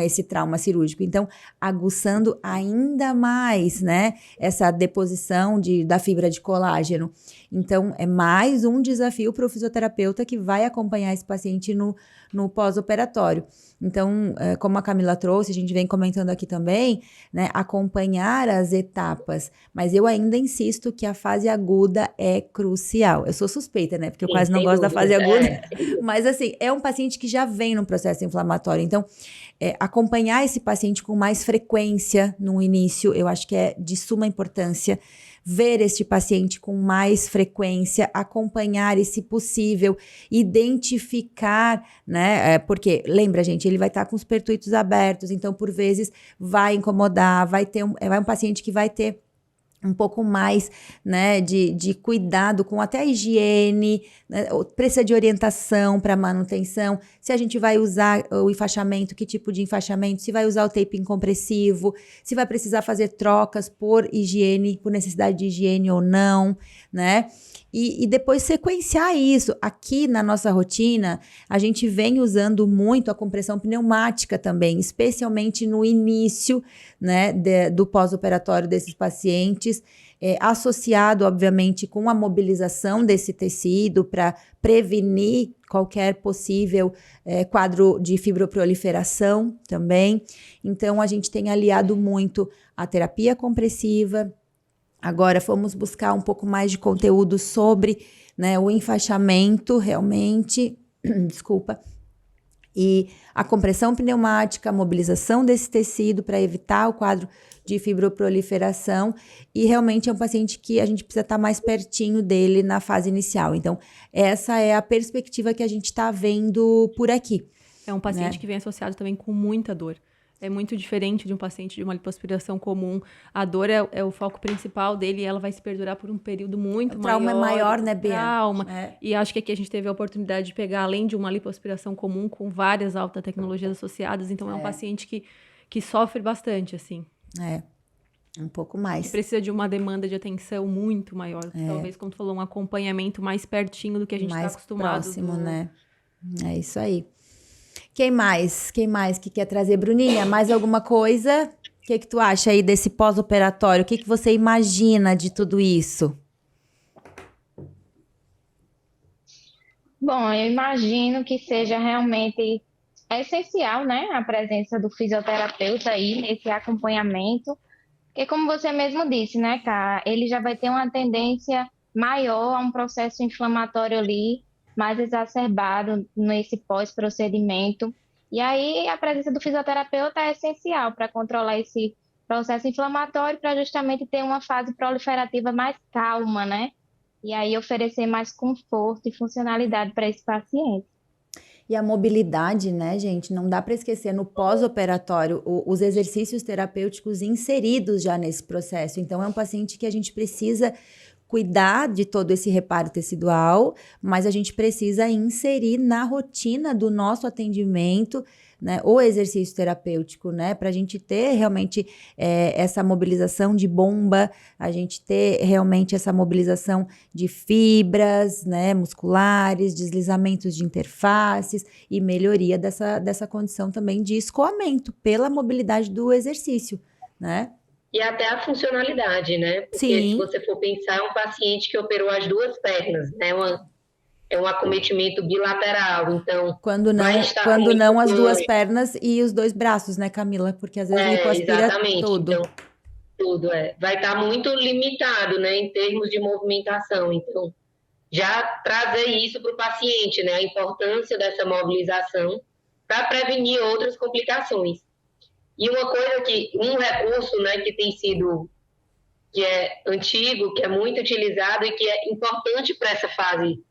esse trauma cirúrgico. Então, aguçando ainda mais, né, essa deposição da fibra de colágeno. Então, é mais um desafio para o fisioterapeuta que vai acompanhar esse paciente no pós-operatório. Então, como a Camila trouxe, a gente vem comentando aqui também, né? Acompanhar as etapas. Mas eu ainda insisto que a fase aguda é crucial. Eu sou suspeita, né? Porque eu
Sim,
quase não
sem
gosto da fase
dúvida.
aguda. Mas, assim, é um paciente que já vem num processo inflamatório. Então, acompanhar esse paciente com mais frequência no início, eu acho que é de suma importância. Ver este paciente com mais frequência, acompanhar e, se possível, identificar, né? Porque, lembra, gente, ele vai estar com os pertuitos abertos, então, por vezes, vai incomodar, vai um paciente que vai ter um pouco mais, né, de cuidado com até a higiene, né, precisa de orientação para manutenção, se a gente vai usar o enfaixamento, que tipo de enfaixamento, se vai usar o taping compressivo, se vai precisar fazer trocas por higiene, por necessidade de higiene ou não, né? E depois sequenciar isso. Aqui na nossa rotina, a gente vem usando muito a compressão pneumática também, especialmente no início, né, do pós-operatório desses pacientes, associado, obviamente, com a mobilização desse tecido para prevenir qualquer possível quadro de fibroproliferação também. Então, a gente tem aliado muito a terapia compressiva. Agora, fomos buscar um pouco mais de conteúdo sobre, né, o enfaixamento, realmente, desculpa, e a compressão pneumática, a mobilização desse tecido para evitar o quadro de fibroproliferação, e realmente é um paciente que a gente precisa estar mais pertinho dele na fase inicial. Então, essa é a perspectiva que a gente está vendo por aqui.
É um paciente,
né,
que vem associado também com muita dor. É muito diferente de um paciente de uma lipoaspiração comum. A dor é o foco principal dele e ela vai se perdurar por um período muito maior.
O trauma é maior, né, Bia?
Trauma. E acho que aqui a gente teve a oportunidade de pegar, além de uma lipoaspiração comum, com várias altas tecnologias associadas. Então, é um paciente que sofre bastante, assim.
Um pouco mais.
Que precisa de uma demanda de atenção muito maior. Talvez, como tu falou, um acompanhamento mais pertinho do que a gente está acostumado.
Mais próximo, né? É isso aí. Quem mais que quer trazer? Bruninha, mais alguma coisa? O que tu acha aí desse pós-operatório? O que você imagina de tudo isso?
Bom, eu imagino que seja realmente essencial, né, a presença do fisioterapeuta aí nesse acompanhamento, porque como você mesmo disse, né, cara, ele já vai ter uma tendência maior a um processo inflamatório ali, mais exacerbado nesse pós-procedimento. E aí a presença do fisioterapeuta é essencial para controlar esse processo inflamatório, para justamente ter uma fase proliferativa mais calma, né? E aí oferecer mais conforto e funcionalidade para esse paciente.
E a mobilidade, né, gente? Não dá para esquecer no pós-operatório os exercícios terapêuticos inseridos já nesse processo. Então, é um paciente que a gente precisa cuidar de todo esse reparo tecidual, mas a gente precisa inserir na rotina do nosso atendimento, né, o exercício terapêutico, né, para a gente ter realmente essa mobilização de bomba, a gente ter realmente essa mobilização de fibras, né, musculares, deslizamentos de interfaces e melhoria dessa condição também de escoamento pela mobilidade do exercício, né?
E até a funcionalidade, né? Porque
Sim.
Se você for pensar, é um paciente que operou as duas pernas, né? É um acometimento bilateral, então...
Quando não as duas pernas e os dois braços, né, Camila? Porque às vezes lipoaspira tudo.
Então, tudo, vai estar muito limitado, né, em termos de movimentação. Então, já trazer isso para o paciente, né? A importância dessa mobilização para prevenir outras complicações. E um recurso, né, que é antigo, que é muito utilizado e que é importante para essa fase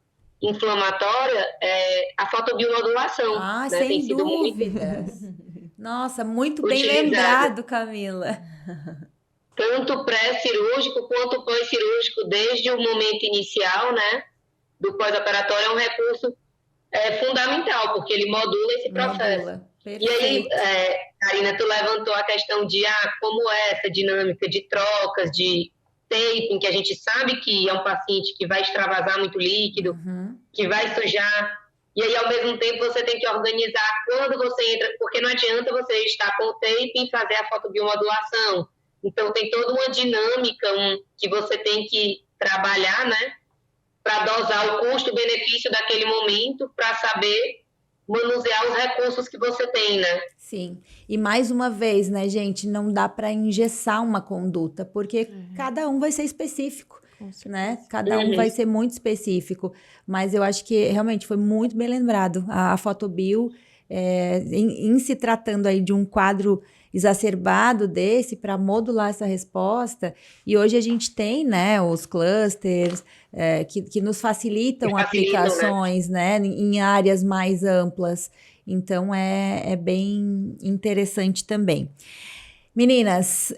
inflamatória, é a fotobiomodulação.
Ah,
né?
sem dúvidas. Nossa, muito bem
utilizado.
Lembrado, Camila.
Tanto pré-cirúrgico quanto pós-cirúrgico, desde o momento inicial, né, do pós-operatório, é um recurso fundamental, porque ele modula esse processo. E aí, Karina, tu levantou a questão de como é essa dinâmica de trocas, de taping, que a gente sabe que é um paciente que vai extravasar muito líquido, que vai sujar, e aí, ao mesmo tempo, você tem que organizar quando você entra, porque não adianta você estar com o taping e fazer a fotobiomodulação. Então, tem toda uma dinâmica que você tem que trabalhar, né, para dosar o custo-benefício daquele momento, para saber manusear os recursos que você tem, né?
Sim. E mais uma vez, né, gente, não dá para engessar uma conduta, porque cada um vai ser específico, né? Cada um vai ser muito específico. Mas eu acho que realmente foi muito bem lembrado. A Photobio, em se tratando aí de um quadro exacerbado desse para modular essa resposta, e hoje a gente tem, né, os clusters que nos facilitam aplicações, né, em áreas mais amplas. Então, é bem interessante também. Meninas,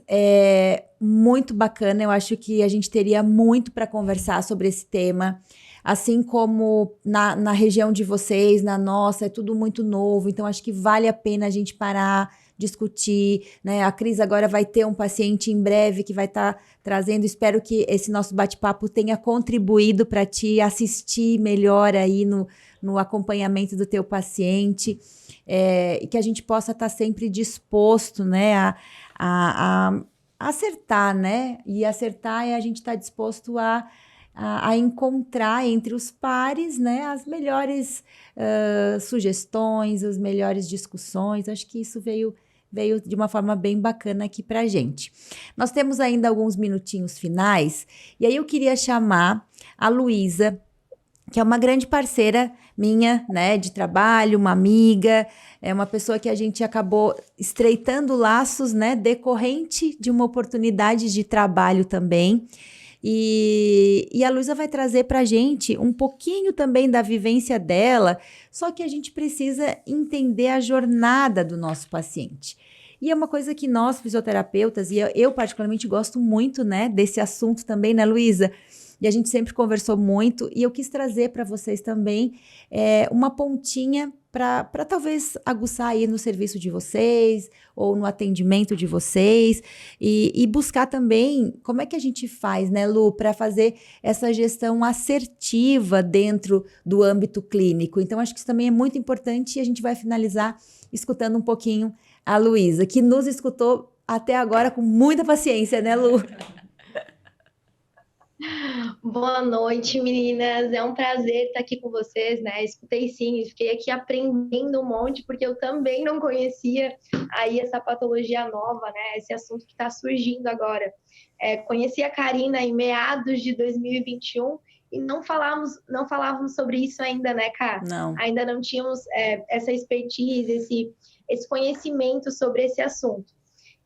muito bacana. Eu acho que a gente teria muito para conversar sobre esse tema. Assim como na região de vocês, na nossa, é tudo muito novo. Então, acho que vale a pena a gente parar, discutir, né? A Cris agora vai ter um paciente em breve que vai estar trazendo. Espero que esse nosso bate-papo tenha contribuído para ti assistir melhor aí no acompanhamento do teu paciente, e que a gente possa estar sempre disposto, né, a acertar, né? E acertar é a gente estar disposto a encontrar entre os pares, né, as melhores sugestões, as melhores discussões. Acho que isso veio de uma forma bem bacana aqui para a gente. Nós temos ainda alguns minutinhos finais, e aí eu queria chamar a Luísa, que é uma grande parceira minha, né, de trabalho, uma amiga, é uma pessoa que a gente acabou estreitando laços, né, decorrente de uma oportunidade de trabalho também. E a Luísa vai trazer para a gente um pouquinho também da vivência dela, só que a gente precisa entender a jornada do nosso paciente. E é uma coisa que nós, fisioterapeutas, e eu particularmente gosto muito, né, desse assunto também, né, Luísa? E a gente sempre conversou muito, e eu quis trazer para vocês também uma pontinha para talvez aguçar aí no serviço de vocês, ou no atendimento de vocês, e buscar também como é que a gente faz, né, Lu, para fazer essa gestão assertiva dentro do âmbito clínico. Então, acho que isso também é muito importante, e a gente vai finalizar escutando um pouquinho a Luísa, que nos escutou até agora com muita paciência, né, Lu?
Boa noite, meninas. É um prazer estar aqui com vocês, né? Escutei sim, fiquei aqui aprendendo um monte, porque eu também não conhecia aí essa patologia nova, né? Esse assunto que está surgindo agora. Conheci a Karina em meados de 2021 e não falávamos sobre isso ainda, né, Ká?
Não.
Ainda não tínhamos essa expertise, esse conhecimento sobre esse assunto.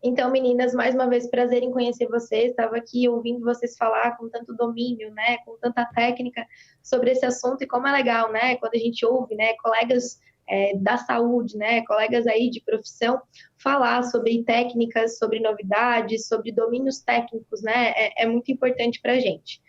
Então, meninas, mais uma vez, prazer em conhecer vocês. Estava aqui ouvindo vocês falar com tanto domínio, né, com tanta técnica sobre esse assunto, e como é legal, né, quando a gente ouve, né, colegas da saúde, né, colegas aí de profissão, falar sobre técnicas, sobre novidades, sobre domínios técnicos, né, é muito importante para a gente.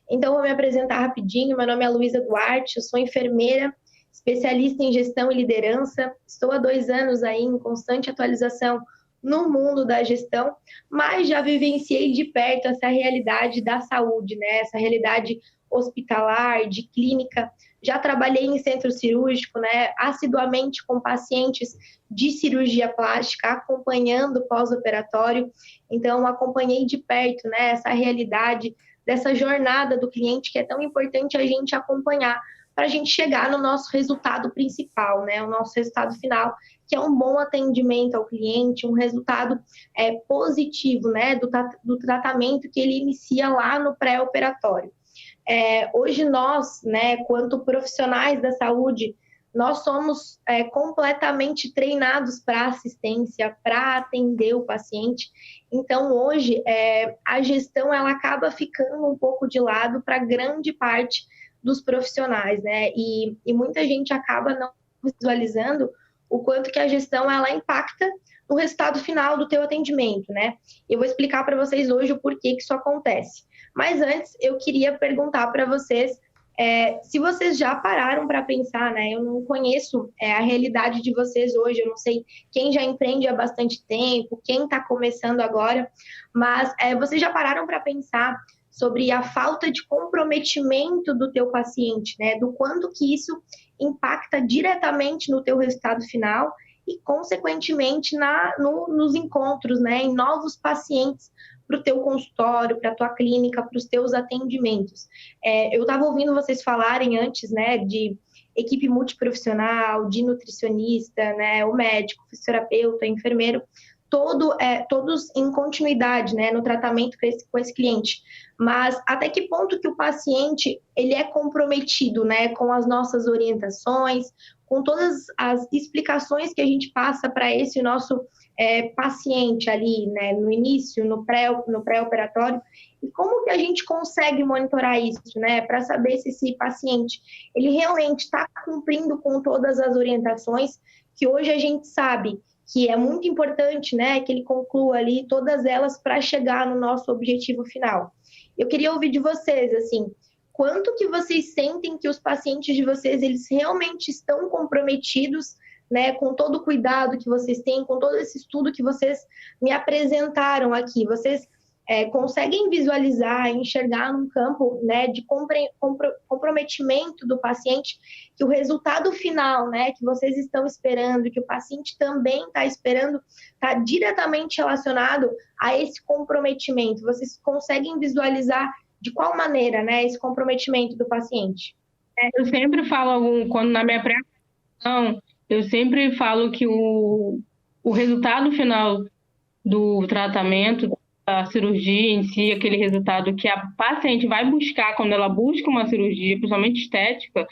Então, vou me apresentar rapidinho. Meu nome é Luísa Duarte, eu sou enfermeira, especialista em gestão e liderança. Estou há 2 anos aí em constante atualização no mundo da gestão, mas já vivenciei de perto essa realidade da saúde, né? Essa realidade hospitalar, de clínica. Já trabalhei em centro cirúrgico, né? Assiduamente com pacientes de cirurgia plástica, acompanhando pós-operatório. Então, acompanhei de perto, né, essa realidade dessa jornada do cliente, que é tão importante a gente acompanhar para a gente chegar no nosso resultado principal, né? O nosso resultado final, que é um bom atendimento ao cliente, um resultado positivo, né? Do tratamento que ele inicia lá no pré-operatório. Hoje nós, né, quanto profissionais da saúde, nós somos completamente treinados para assistência, para atender o paciente. Então, hoje, a gestão ela acaba ficando um pouco de lado para grande parte dos profissionais, né? E muita gente acaba não visualizando o quanto que a gestão ela impacta no resultado final do teu atendimento, né? Eu vou explicar para vocês hoje o porquê que isso acontece. Mas antes, eu queria perguntar para vocês se vocês já pararam para pensar, né? Eu não conheço a realidade de vocês hoje, eu não sei quem já empreende há bastante tempo, quem está começando agora, mas vocês já pararam para pensar sobre a falta de comprometimento do teu paciente, né? Do quanto que isso impacta diretamente no teu resultado final e, consequentemente, nos encontros, né? Em novos pacientes para o teu consultório, para a tua clínica, para os teus atendimentos. Eu estava ouvindo vocês falarem antes, né? equipe multiprofissional, de nutricionista, né, o médico, o fisioterapeuta, o enfermeiro, todos em continuidade, né, no tratamento com esse cliente. Mas até que ponto que o paciente ele é comprometido, né, com as nossas orientações, com todas as explicações que a gente passa para esse nosso paciente ali, né, no início, no pré-operatório, e como que a gente consegue monitorar isso, né, para saber se esse paciente ele realmente está cumprindo com todas as orientações que hoje a gente sabe que é muito importante, né, que ele conclua ali todas elas para chegar no nosso objetivo final. Eu queria ouvir de vocês, assim, quanto que vocês sentem que os pacientes de vocês, eles realmente estão comprometidos, né, com todo o cuidado que vocês têm, com todo esse estudo que vocês me apresentaram aqui. Vocês conseguem visualizar, enxergar num campo, né, de comprometimento do paciente, que o resultado final, né, que vocês estão esperando, que o paciente também está esperando, está diretamente relacionado a esse comprometimento. Vocês conseguem visualizar de qual maneira, né, esse comprometimento do paciente?
Eu sempre falo, quando na minha pré-apresentação, eu sempre falo que o resultado final do tratamento, a cirurgia em si, aquele resultado que a paciente vai buscar quando ela busca uma cirurgia, principalmente estética,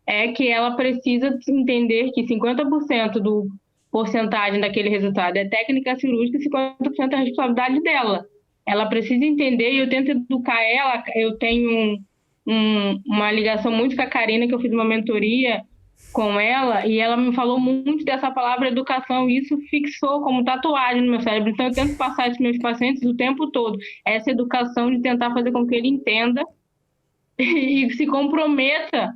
é que ela precisa entender que 50% do porcentagem daquele resultado é técnica cirúrgica e 50% é a responsabilidade dela. Ela precisa entender, e eu tento educar ela. Eu tenho uma ligação muito com a Karina, que eu fiz uma mentoria com ela, e ela me falou muito dessa palavra educação, e isso fixou como tatuagem no meu cérebro. Então eu tento passar isso para meus pacientes o tempo todo, essa educação de tentar fazer com que ele entenda e se comprometa,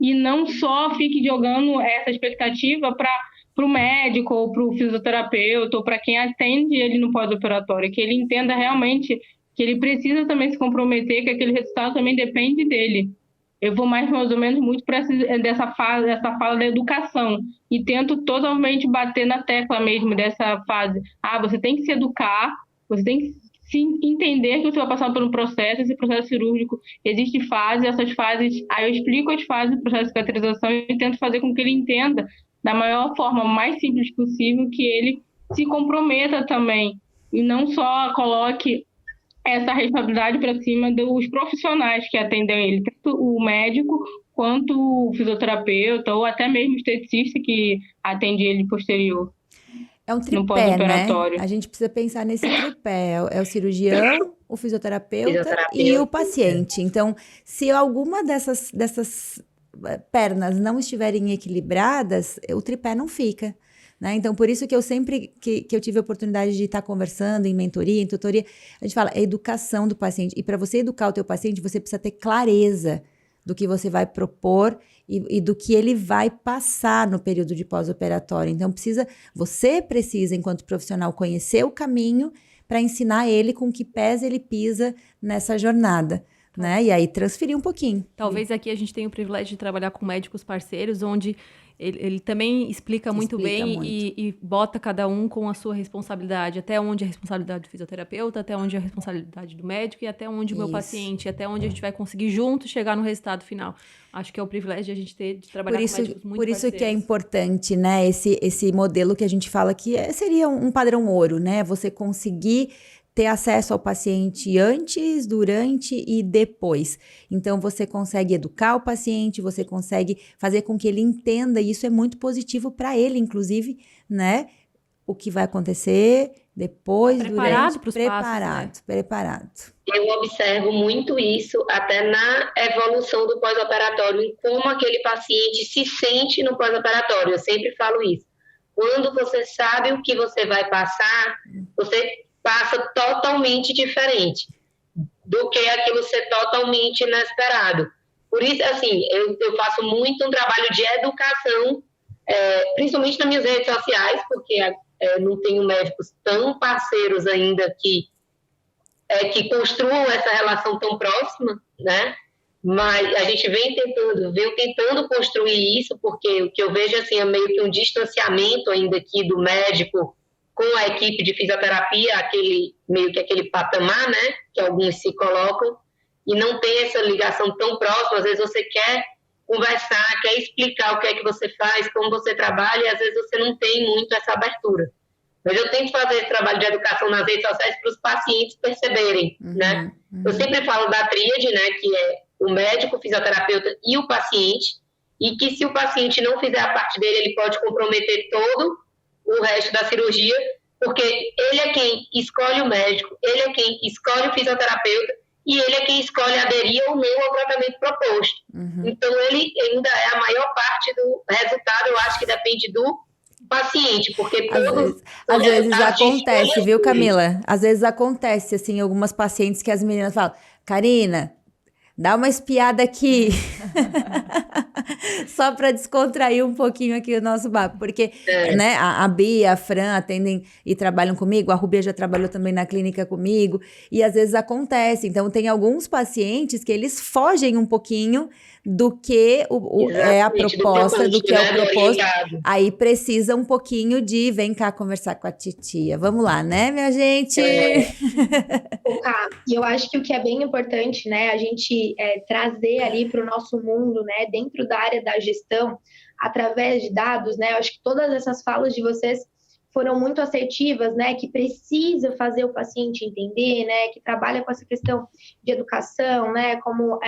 e não só fique jogando essa expectativa para o médico ou para o fisioterapeuta ou para quem atende ele no pós-operatório, que ele entenda realmente que ele precisa também se comprometer, que aquele resultado também depende dele. Eu vou mais ou menos muito para essa fala da educação, e tento totalmente bater na tecla mesmo dessa fase. Você tem que se educar, você tem que se entender que você vai passar por um processo, esse processo cirúrgico, existe fases, essas fases, aí eu explico as fases do processo de cicatrização e tento fazer com que ele entenda da maior forma, mais simples possível, que ele se comprometa também, e não só coloque essa responsabilidade para cima dos profissionais que atendem ele, tanto o médico quanto o fisioterapeuta ou até mesmo o esteticista que atende ele posterior.
É um tripé, né? A gente precisa pensar nesse tripé. É o cirurgião, o fisioterapeuta e o paciente. Então, se alguma dessas pernas não estiverem equilibradas, o tripé não fica. Né? Então, por isso que eu sempre que eu tive a oportunidade de estar conversando em mentoria, em tutoria, a gente fala, é educação do paciente. E para você educar o teu paciente, você precisa ter clareza do que você vai propor e do que ele vai passar no período de pós-operatório. Então, você precisa, enquanto profissional, conhecer o caminho para ensinar ele com que pés ele pisa nessa jornada. Né? E aí, transferir um pouquinho.
Talvez aqui a gente tenha o privilégio de trabalhar com médicos parceiros, onde ele também explica muito bem e bota cada um com a sua responsabilidade. Até onde é a responsabilidade do fisioterapeuta, até onde é a responsabilidade do médico e até onde o meu paciente, até onde a gente vai conseguir junto chegar no resultado final. Acho que é o privilégio de a gente ter de trabalhar com médicos muito parceiros.
Por isso que é importante, né, esse modelo que a gente fala que seria um padrão ouro, né? Você conseguir ter acesso ao paciente antes, durante e depois. Então, você consegue educar o paciente, você consegue fazer com que ele entenda, e isso é muito positivo para ele, inclusive, né? O que vai acontecer depois,
preparado
durante, preparado.
Eu observo muito isso até na evolução do pós-operatório, em como aquele paciente se sente no pós-operatório. Eu sempre falo isso. Quando você sabe o que você vai passar, você passa totalmente diferente do que aquilo ser totalmente inesperado. Por isso, assim, eu faço muito um trabalho de educação, principalmente nas minhas redes sociais, porque não tenho médicos tão parceiros ainda que construam essa relação tão próxima, né? Mas a gente vem tentando construir isso, porque o que eu vejo assim, é meio que um distanciamento ainda aqui do médico com a equipe de fisioterapia, meio que aquele patamar, né, que alguns se colocam, e não tem essa ligação tão próxima. Às vezes você quer conversar, quer explicar o que é que você faz, como você trabalha, e às vezes você não tem muito essa abertura. Mas eu tento fazer esse trabalho de educação nas redes sociais para os pacientes perceberem, né? Eu sempre falo da tríade, né, que é o médico, o fisioterapeuta e o paciente, e que se o paciente não fizer a parte dele, ele pode comprometer todo o resto da cirurgia, porque ele é quem escolhe o médico, ele é quem escolhe o fisioterapeuta, e ele é quem escolhe aderir ou não ao tratamento proposto. Então, ele ainda é a maior parte do resultado, eu acho que depende do paciente, porque
às vezes acontece, viu, Camila? Às vezes acontece, assim, algumas pacientes que as meninas falam, Karina, dá uma espiada aqui. Só para descontrair um pouquinho aqui o nosso papo, porque né, a Bia, a Fran atendem e trabalham comigo, a Rubia já trabalhou também na clínica comigo, e às vezes acontece. Então, tem alguns pacientes que eles fogem um pouquinho do que é a proposta, do que é o proposto. Aí precisa um pouquinho de vem cá conversar com a titia. Vamos lá, né, minha gente?
E eu acho que o que é bem importante, né, a gente trazer ali para o nosso mundo, né, dentro da área da gestão, através de dados, né, eu acho que todas essas falas de vocês foram muito assertivas, né, que precisa fazer o paciente entender, né, que trabalha com essa questão de educação, né, como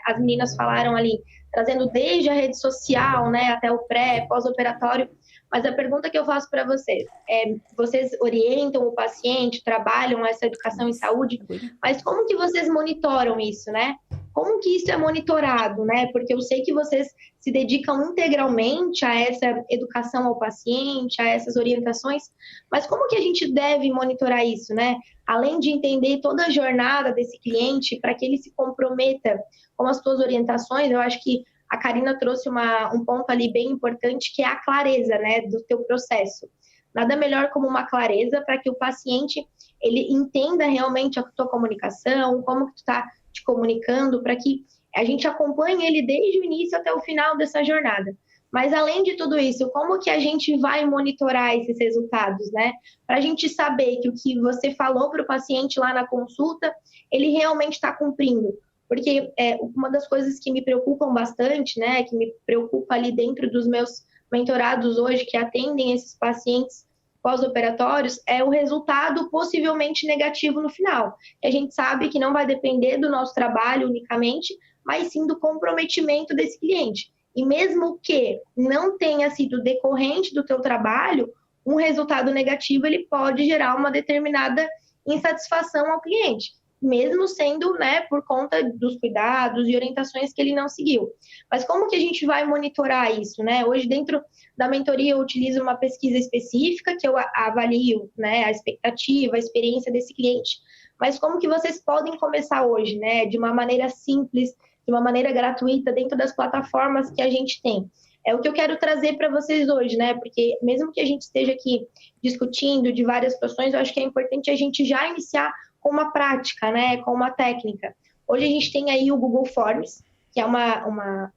as meninas falaram ali, trazendo desde a rede social, né, até o pré, pós-operatório. Mas a pergunta que eu faço para vocês é, vocês orientam o paciente, trabalham essa educação em saúde, mas como que vocês monitoram isso, né? Como que isso é monitorado, né? Porque eu sei que vocês se dedicam integralmente a essa educação ao paciente, a essas orientações, mas como que a gente deve monitorar isso, né? Além de entender toda a jornada desse cliente para que ele se comprometa com as suas orientações, eu acho que a Karina trouxe um ponto ali bem importante, que é a clareza, né, do teu processo. Nada melhor como uma clareza para que o paciente ele entenda realmente a tua comunicação, como que tu está te comunicando, para que a gente acompanhe ele desde o início até o final dessa jornada. Mas, além de tudo isso, como que a gente vai monitorar esses resultados, né? Para a gente saber que o que você falou para o paciente lá na consulta, ele realmente está cumprindo. Porque uma das coisas que me preocupam bastante, né, que me preocupa ali dentro dos meus mentorados hoje, que atendem esses pacientes pós-operatórios, é o resultado possivelmente negativo no final. E a gente sabe que não vai depender do nosso trabalho unicamente, mas sim do comprometimento desse cliente. E mesmo que não tenha sido decorrente do teu trabalho, um resultado negativo ele pode gerar uma determinada insatisfação ao cliente, mesmo sendo, né, por conta dos cuidados e orientações que ele não seguiu. Mas como que a gente vai monitorar isso, né? Hoje, dentro da mentoria, eu utilizo uma pesquisa específica, que eu avalio, né, a expectativa, a experiência desse cliente. Mas como que vocês podem começar hoje, né, de uma maneira simples, de uma maneira gratuita, dentro das plataformas que a gente tem? É o que eu quero trazer para vocês hoje, né? Porque mesmo que a gente esteja aqui discutindo de várias situações, eu acho que é importante a gente já iniciar com uma prática, né, com uma técnica. Hoje a gente tem aí o Google Forms, que é uma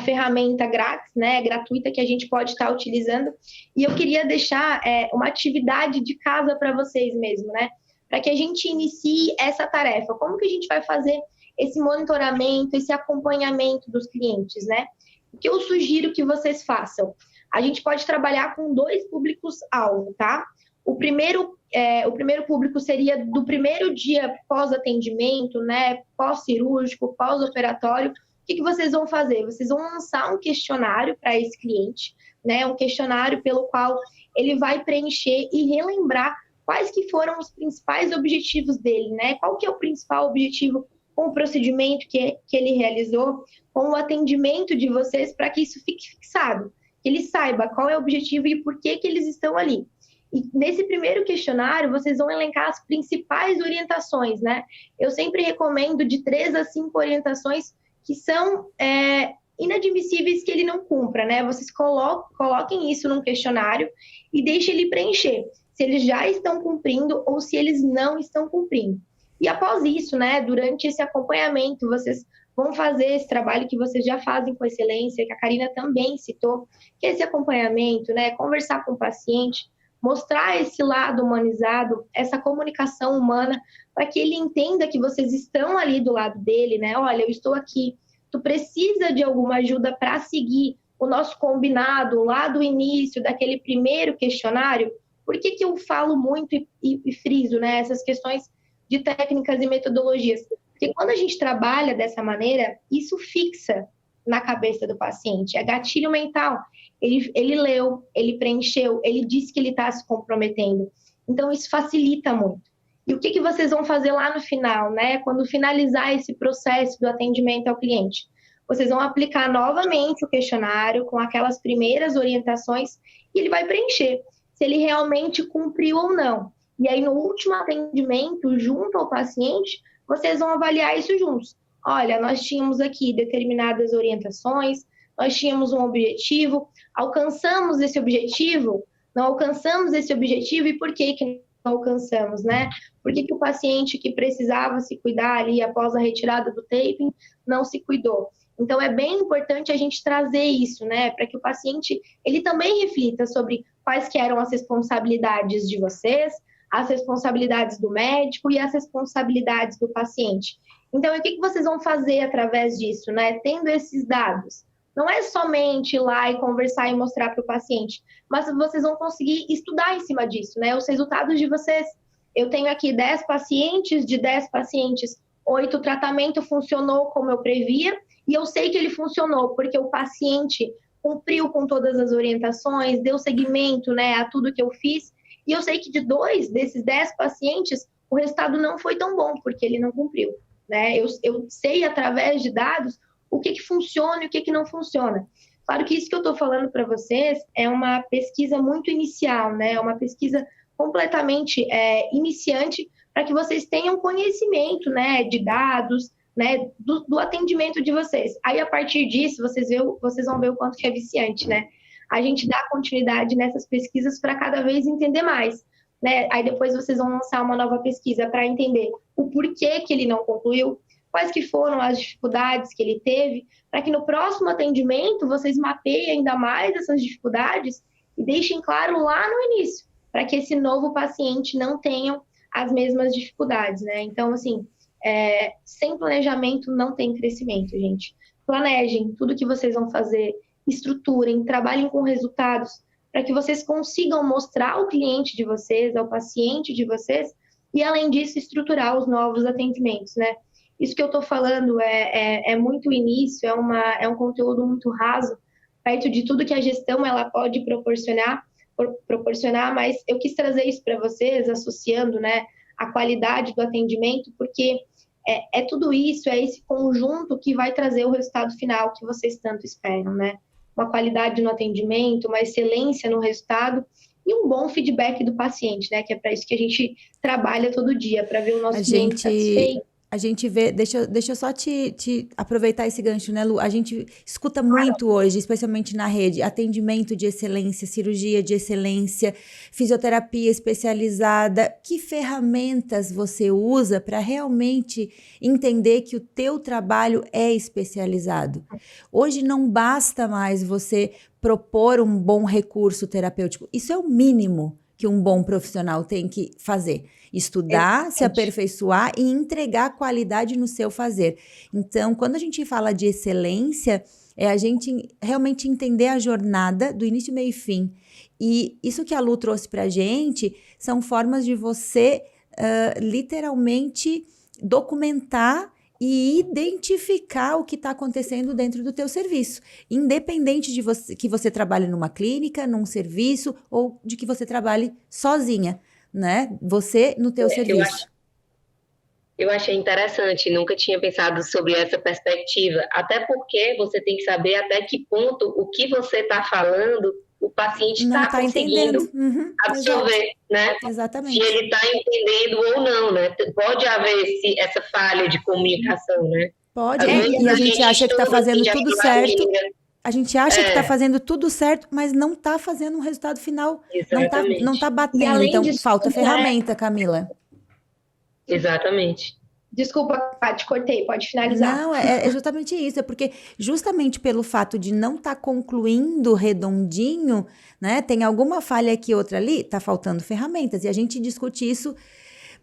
ferramenta grátis, né, gratuita, que a gente pode estar utilizando. E eu queria deixar uma atividade de casa para vocês mesmo, né, para que a gente inicie essa tarefa. Como que a gente vai fazer esse monitoramento, esse acompanhamento dos clientes, né? O que eu sugiro que vocês façam? A gente pode trabalhar com 2 públicos-alvo, tá? O primeiro público seria do primeiro dia pós-atendimento, né, pós-cirúrgico, pós-operatório. O que vocês vão fazer? Vocês vão lançar um questionário para esse cliente, né, um questionário pelo qual ele vai preencher e relembrar quais que foram os principais objetivos dele, né? Qual que é o principal objetivo com o procedimento que ele realizou, com o atendimento de vocês, para que isso fique fixado, que ele saiba qual é o objetivo e por que eles estão ali. E nesse primeiro questionário, vocês vão elencar as principais orientações, né? Eu sempre recomendo de 3 a 5 orientações que são inadmissíveis que ele não cumpra, né? Vocês coloquem isso num questionário e deixem ele preencher, se eles já estão cumprindo ou se eles não estão cumprindo. E após isso, né, durante esse acompanhamento, vocês vão fazer esse trabalho que vocês já fazem com excelência, que a Karina também citou, que é esse acompanhamento, né, conversar com o paciente, mostrar esse lado humanizado, essa comunicação humana, para que ele entenda que vocês estão ali do lado dele, né? Olha, eu estou aqui tu precisa de alguma ajuda para seguir o nosso combinado lá do início, daquele primeiro questionário? Por que eu falo muito e friso, né, essas questões de técnicas e metodologias? Porque quando a gente trabalha dessa maneira, isso fixa na cabeça do paciente, é gatilho mental. Ele leu, ele preencheu, ele disse que ele está se comprometendo. Então, isso facilita muito. E o que vocês vão fazer lá no final, né? Quando finalizar esse processo do atendimento ao cliente? Vocês vão aplicar novamente o questionário com aquelas primeiras orientações e ele vai preencher se ele realmente cumpriu ou não. E aí, no último atendimento, junto ao paciente, vocês vão avaliar isso juntos. Olha, nós tínhamos aqui determinadas orientações, nós tínhamos um objetivo, alcançamos esse objetivo, não alcançamos esse objetivo e por que não alcançamos, né? Por que o paciente que precisava se cuidar ali após a retirada do taping não se cuidou? Então, é bem importante a gente trazer isso, né? Para que o paciente, ele também reflita sobre quais que eram as responsabilidades de vocês, as responsabilidades do médico e as responsabilidades do paciente. Então, o que vocês vão fazer através disso, né? Tendo esses dados. Não é somente ir lá e conversar e mostrar para o paciente, mas vocês vão conseguir estudar em cima disso, né? Os resultados de vocês. Eu tenho aqui 10 pacientes, de 10 pacientes, 8 o tratamento funcionou como eu previa, e eu sei que ele funcionou porque o paciente cumpriu com todas as orientações, deu seguimento, né, a tudo que eu fiz, e eu sei que de 2 desses 10 pacientes, o resultado não foi tão bom, porque ele não cumpriu, né? Eu sei através de dados o que funciona e o que não funciona. Claro que isso que eu estou falando para vocês é uma pesquisa muito inicial, né? É uma pesquisa completamente iniciante para que vocês tenham conhecimento, né, de dados, né, do atendimento de vocês. Aí, a partir disso, vocês vão ver o quanto que é viciante, né? A gente dá continuidade nessas pesquisas para cada vez entender mais, né? Aí, depois, vocês vão lançar uma nova pesquisa para entender o porquê que ele não concluiu, quais que foram as dificuldades que ele teve, para que no próximo atendimento vocês mapeiem ainda mais essas dificuldades e deixem claro lá no início, para que esse novo paciente não tenha as mesmas dificuldades, né? Então, assim, sem planejamento não tem crescimento, gente. Planejem tudo que vocês vão fazer, estruturem, trabalhem com resultados, para que vocês consigam mostrar ao cliente de vocês, ao paciente de vocês, e além disso, estruturar os novos atendimentos, né? Isso que eu estou falando é muito início, é um conteúdo muito raso, perto de tudo que a gestão ela pode proporcionar, mas eu quis trazer isso para vocês, associando, né, a qualidade do atendimento, porque é tudo isso, é esse conjunto que vai trazer o resultado final que vocês tanto esperam, né? Uma qualidade no atendimento, uma excelência no resultado e um bom feedback do paciente, né? Que é para isso que a gente trabalha todo dia, para ver o nosso cliente satisfeito.
A gente vê, deixa eu só te aproveitar esse gancho, né, Lu? A gente escuta muito hoje, especialmente na rede, atendimento de excelência, cirurgia de excelência, fisioterapia especializada. Que ferramentas você usa para realmente entender que o teu trabalho é especializado? Hoje não basta mais você propor um bom recurso terapêutico. Isso é o mínimo que um bom profissional tem que fazer. Estudar, se aperfeiçoar e entregar qualidade no seu fazer. Então, quando a gente fala de excelência, é a gente realmente entender a jornada do início, meio e fim. E isso que a Lu trouxe pra gente são formas de você literalmente documentar e identificar o que está acontecendo dentro do teu serviço, independente de que você trabalhe numa clínica, num serviço ou de que você trabalhe sozinha, né? Você no teu serviço.
Eu achei interessante, nunca tinha pensado sobre essa perspectiva, até porque você tem que saber até que ponto o que você está falando o paciente está conseguindo absorver, né?
Exatamente.
Se ele está entendendo ou não, né? Pode haver essa falha de comunicação, né?
Pode, e a gente acha que está fazendo tudo certo. A gente acha que está fazendo tudo certo, mas não está fazendo um resultado final.
Exatamente.
Não está batendo. Então, falta ferramenta, Camila.
Exatamente.
Desculpa, te cortei, pode finalizar.
Não, é justamente isso, é porque justamente pelo fato de não estar concluindo redondinho, né, tem alguma falha aqui, outra ali, tá faltando ferramentas, e a gente discute isso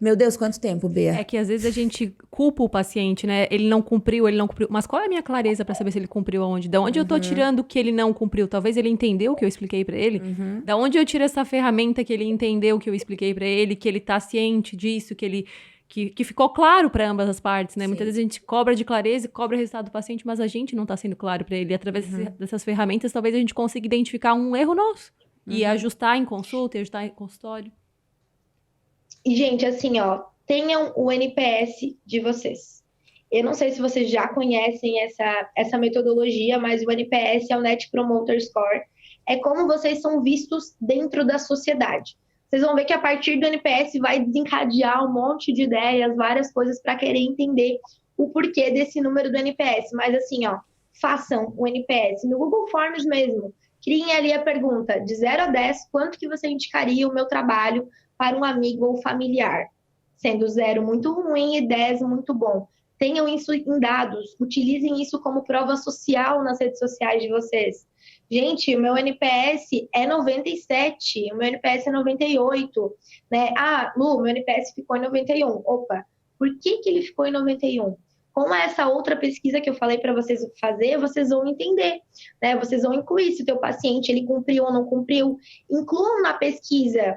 Meu Deus, quanto tempo, Bea?
É que às vezes a gente culpa o paciente, né? Ele não cumpriu. Mas qual é a minha clareza para saber se ele cumpriu aonde? Da onde eu tô tirando que ele não cumpriu? Talvez ele entendeu o que eu expliquei para ele. Da onde eu tiro essa ferramenta que ele entendeu o que eu expliquei para ele, que ele tá ciente disso, que ficou claro para ambas as partes, né?
Sim.
Muitas vezes a gente cobra de clareza e cobra o resultado do paciente, mas a gente não tá sendo claro para ele. E através dessas ferramentas, talvez a gente consiga identificar um erro nosso e ajustar em consulta, e ajustar em consultório.
E, gente, assim, ó, tenham o NPS de vocês. Eu não sei se vocês já conhecem essa metodologia, mas o NPS é o Net Promoter Score. É como vocês são vistos dentro da sociedade. Vocês vão ver que a partir do NPS vai desencadear um monte de ideias, várias coisas para querer entender o porquê desse número do NPS. Mas assim, ó, façam o NPS no Google Forms mesmo. Criem ali a pergunta, de 0 a 10, quanto que você indicaria o meu trabalho para um amigo ou familiar? Sendo 0 muito ruim e 10 muito bom. Tenham isso em dados, utilizem isso como prova social nas redes sociais de vocês. Gente, o meu NPS é 97, o meu NPS é 98, né? Ah, Lu, meu NPS ficou em 91. Opa, por que ele ficou em 91? Com essa outra pesquisa que eu falei para vocês fazer, vocês vão entender, né? Vocês vão incluir se o teu paciente ele cumpriu ou não cumpriu. Incluam na pesquisa,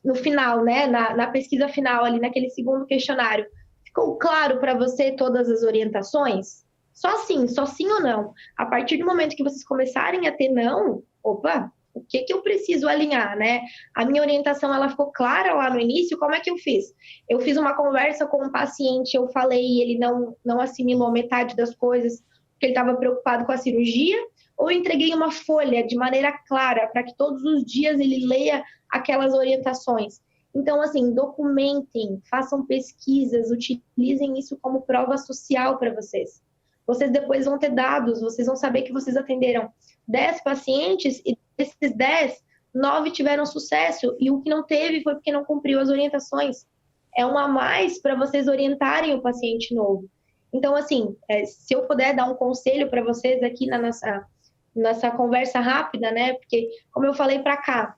no final, né? Na pesquisa final ali, naquele segundo questionário. Ficou claro para você todas as orientações? Só sim ou não. A partir do momento que vocês começarem a ter não, opa, o que eu preciso alinhar, né? A minha orientação, ela ficou clara lá no início, como é que eu fiz? Eu fiz uma conversa com um paciente, eu falei, ele não assimilou metade das coisas, porque ele estava preocupado com a cirurgia, ou eu entreguei uma folha de maneira clara, para que todos os dias ele leia aquelas orientações. Então, assim, documentem, façam pesquisas, utilizem isso como prova social para vocês. Vocês depois vão ter dados, vocês vão saber que vocês atenderam 10 pacientes e desses 10, 9 tiveram sucesso e o que não teve foi porque não cumpriu as orientações. É um a mais para vocês orientarem o paciente novo. Então, assim, se eu puder dar um conselho para vocês aqui na nossa conversa rápida, né? Porque, como eu falei para cá,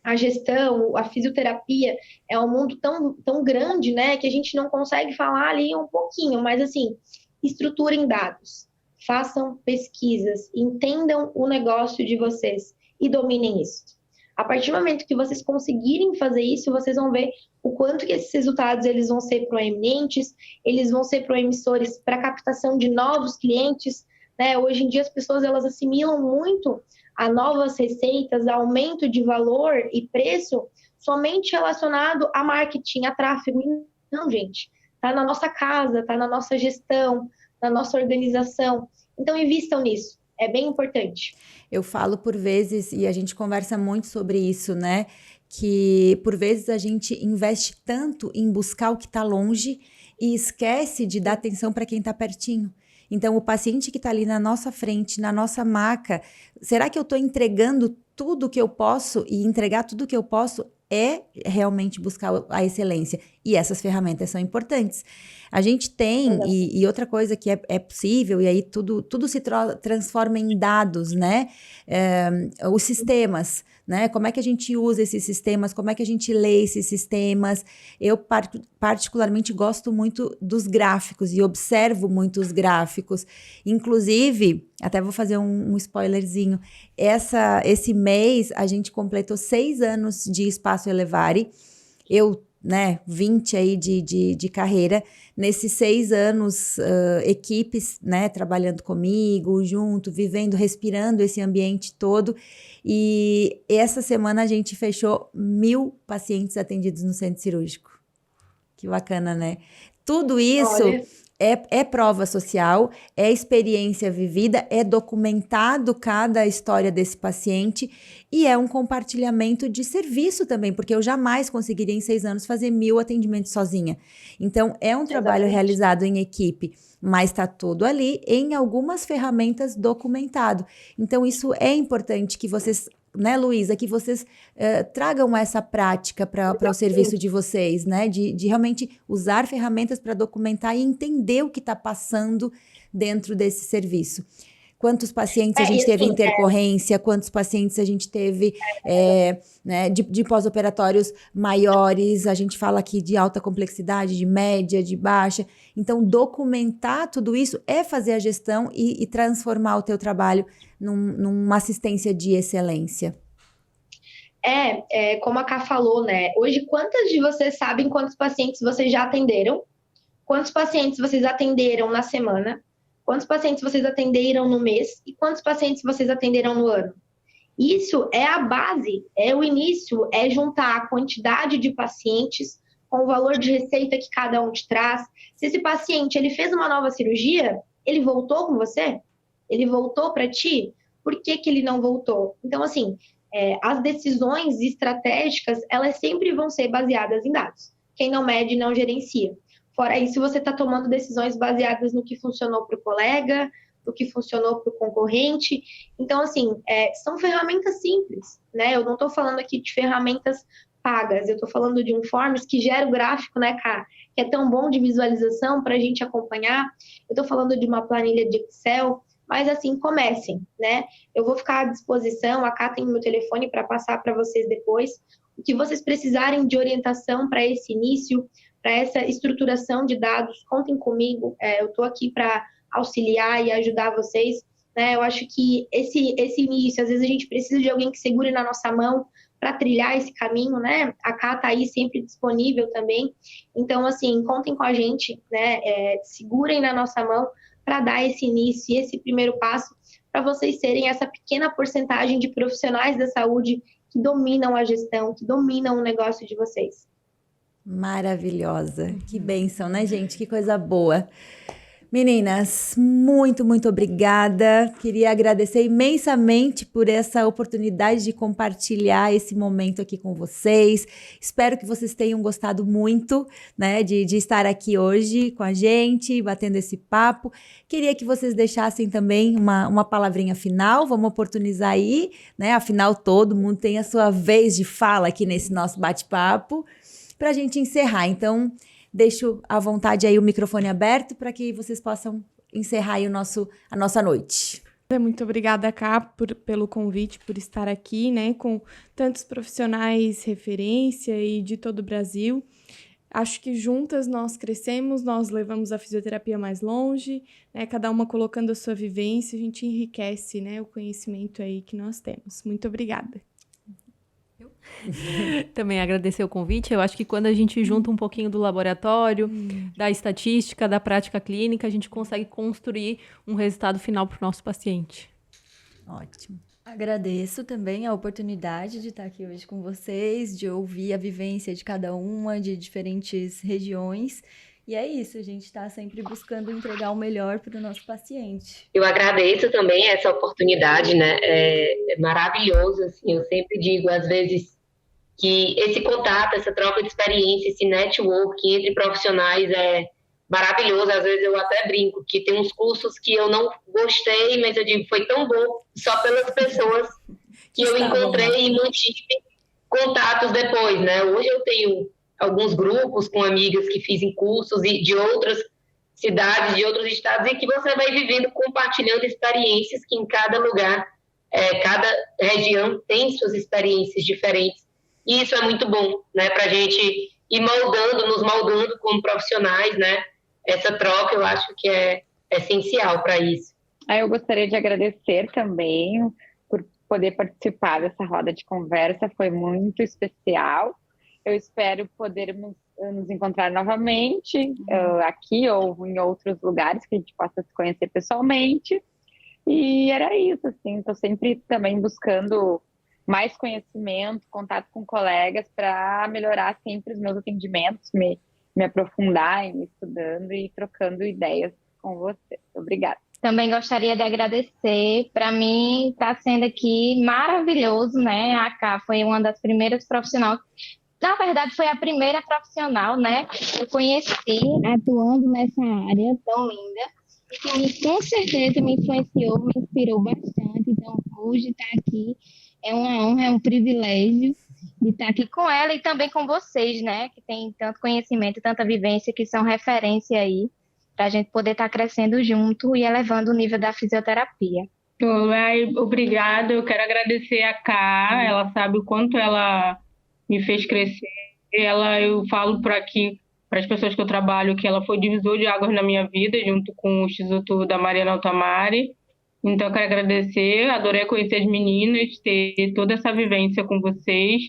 a gestão, a fisioterapia é um mundo tão grande, né? Que a gente não consegue falar ali um pouquinho, mas assim, estruturem dados, façam pesquisas, entendam o negócio de vocês e dominem isso. A partir do momento que vocês conseguirem fazer isso, vocês vão ver o quanto que esses resultados eles vão ser proeminentes, eles vão ser proemissores para captação de novos clientes, né? Hoje em dia as pessoas elas assimilam muito a novas receitas, a aumento de valor e preço somente relacionado a marketing, a tráfego. Não, gente. Está na nossa casa, está na nossa gestão, na nossa organização. Então, invistam nisso. É bem importante.
Eu falo por vezes, e a gente conversa muito sobre isso, né? Que por vezes a gente investe tanto em buscar o que está longe e esquece de dar atenção para quem está pertinho. Então, o paciente que está ali na nossa frente, na nossa maca, será que eu estou entregando tudo que eu posso? E entregar tudo que eu posso é realmente buscar a excelência. E essas ferramentas são importantes. A gente tem, e outra coisa que é possível, e aí tudo se transforma em dados, né? Os sistemas, né? Como é que a gente usa esses sistemas, como é que a gente lê esses sistemas. Eu particularmente gosto muito dos gráficos e observo muito os gráficos. Inclusive, até vou fazer um spoilerzinho, esse mês a gente completou 6 anos de Espaço Elevare. Eu, né, 20 aí de carreira, nesses 6 anos, equipes, né, trabalhando comigo, junto, vivendo, respirando esse ambiente todo, e essa semana a gente fechou 1.000 pacientes atendidos no centro cirúrgico. Que bacana, né? Tudo isso... Olha. É prova social, é experiência vivida, é documentado cada história desse paciente e é um compartilhamento de serviço também, porque eu jamais conseguiria em 6 anos fazer 1.000 atendimentos sozinha. Então, é um trabalho realizado em equipe, mas está tudo ali em algumas ferramentas documentado. Então, isso é importante que vocês... né, Luísa, que vocês tragam essa prática para o serviço de vocês, né, de realmente usar ferramentas para documentar e entender o que está passando dentro desse serviço. Quantos pacientes a gente teve intercorrência, quantos pacientes a gente teve né, de pós-operatórios maiores, a gente fala aqui de alta complexidade, de média, de baixa. Então, documentar tudo isso é fazer a gestão e transformar o teu trabalho numa assistência de excelência.
Como a Ká falou, né? Hoje, quantas de vocês sabem quantos pacientes vocês já atenderam? Quantos pacientes vocês atenderam na semana? Quantos pacientes vocês atenderam no mês? E quantos pacientes vocês atenderam no ano? Isso é a base, é o início, é juntar a quantidade de pacientes com o valor de receita que cada um te traz. Se esse paciente ele fez uma nova cirurgia, ele voltou com você? Ele voltou para ti? Por que ele não voltou? Então, assim, as decisões estratégicas, elas sempre vão ser baseadas em dados. Quem não mede, não gerencia. Fora isso, você está tomando decisões baseadas no que funcionou para o colega, no que funcionou para o concorrente. Então, assim, são ferramentas simples, né? Eu não estou falando aqui de ferramentas pagas, eu estou falando de um Forms que gera o gráfico, né, Ká? Que é tão bom de visualização para a gente acompanhar. Eu estou falando de uma planilha de Excel, mas, assim, comecem, né? Eu vou ficar à disposição, a Ká tem meu telefone para passar para vocês depois. O que vocês precisarem de orientação para esse início, para essa estruturação de dados, contem comigo, eu estou aqui para auxiliar e ajudar vocês, né? Eu acho que esse início, às vezes a gente precisa de alguém que segure na nossa mão para trilhar esse caminho, né? A Ká está aí sempre disponível também, então, assim, contem com a gente, né? Segurem na nossa mão para dar esse início e esse primeiro passo para vocês serem essa pequena porcentagem de profissionais da saúde que dominam a gestão, que dominam o negócio de vocês.
Maravilhosa. Que bênção, né, gente? Que coisa boa. Meninas, muito, muito obrigada. Queria agradecer imensamente por essa oportunidade de compartilhar esse momento aqui com vocês. Espero que vocês tenham gostado muito, né, de estar aqui hoje com a gente, batendo esse papo. Queria que vocês deixassem também uma palavrinha final. Vamos oportunizar aí, né? Afinal, todo mundo tem a sua vez de fala aqui nesse nosso bate-papo, para a gente encerrar. Então, deixo à vontade aí o microfone aberto para que vocês possam encerrar aí a nossa noite.
Muito obrigada, Ká, pelo convite, por estar aqui, né, com tantos profissionais referência e de todo o Brasil. Acho que juntas nós crescemos, nós levamos a fisioterapia mais longe, né, cada uma colocando a sua vivência, a gente enriquece, né, o conhecimento aí que nós temos. Muito obrigada.
Também agradecer o convite. Eu acho que quando a gente junta um pouquinho do laboratório, da estatística, da prática clínica, a gente consegue construir um resultado final para o nosso paciente.
Ótimo.
Agradeço também a oportunidade de estar aqui hoje com vocês, de ouvir a vivência de cada uma, de diferentes regiões. E é isso, a gente está sempre buscando entregar o melhor para o nosso paciente.
Eu agradeço também essa oportunidade, né? É maravilhoso, assim, eu sempre digo, às vezes, que esse contato, essa troca de experiência, esse network entre profissionais é maravilhoso. Às vezes eu até brinco que tem uns cursos que eu não gostei, mas eu digo, foi tão bom só pelas pessoas que eu encontrei e mantive contatos depois, né? Hoje eu tenho alguns grupos com amigas que fiz em cursos e de outras cidades, de outros estados, e que você vai vivendo, compartilhando experiências que em cada lugar, cada região tem suas experiências diferentes. E isso é muito bom, né, para a gente ir nos moldando como profissionais, né? Essa troca eu acho que é essencial para isso.
Eu gostaria de agradecer também por poder participar dessa roda de conversa, foi muito especial. Eu espero poder nos encontrar novamente aqui ou em outros lugares que a gente possa se conhecer pessoalmente. E era isso, assim, estou sempre também buscando mais conhecimento, contato com colegas para melhorar sempre os meus atendimentos, me aprofundar em estudando e trocando ideias com você. Obrigada.
Também gostaria de agradecer. Para mim, está sendo aqui maravilhoso, né? A Ká foi uma das primeiras profissionais. Na verdade, foi a primeira profissional, né? Eu conheci atuando nessa área tão linda. Que com certeza me influenciou, me inspirou bastante. Então, hoje estar aqui é uma honra, é um privilégio de estar aqui com ela e também com vocês, né? Que tem tanto conhecimento, tanta vivência, que são referência aí. para a gente poder estar crescendo junto e elevando o nível da fisioterapia.
Obrigada, eu quero agradecer a Ká, ela sabe o quanto ela me fez crescer. Eu falo por aqui para as pessoas que eu trabalho que ela foi divisor de águas na minha vida, junto com o Instituto da Mariana Altamari. Então, eu quero agradecer, adorei conhecer as meninas, ter toda essa vivência com vocês.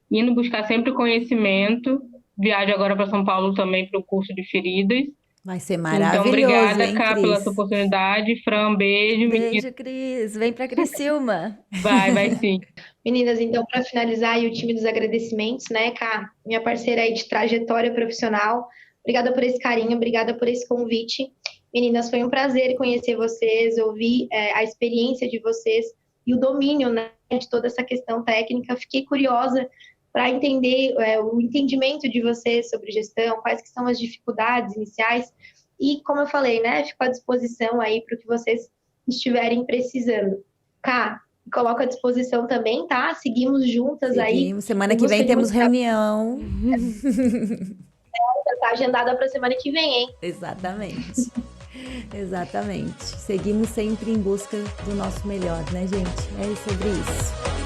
Indo buscar sempre conhecimento. Viajo agora para São Paulo também para o curso de feridas.
Vai ser
Então,
maravilhoso,
obrigada,
hein,
Ká,
Cris?
pela sua oportunidade. Fran, beijo.
Beijo, Cris. Vem pra Criciúma.
Vai sim.
Meninas, então, para finalizar aí o time dos agradecimentos, né, Ká, minha parceira aí de trajetória profissional, obrigada por esse carinho, obrigada por esse convite. Meninas, foi um prazer conhecer vocês, ouvir a experiência de vocês e o domínio, né, de toda essa questão técnica. Fiquei curiosa para entender o entendimento de vocês sobre gestão, quais que são as dificuldades iniciais e, como eu falei, né, fico à disposição aí para o que vocês estiverem precisando. Ká, coloco à disposição também, tá? Seguimos juntas aí.
Semana que vem temos reunião.
Tá agendada para semana que vem, hein?
Exatamente. Exatamente. Seguimos sempre em busca do nosso melhor, né, gente? É sobre isso.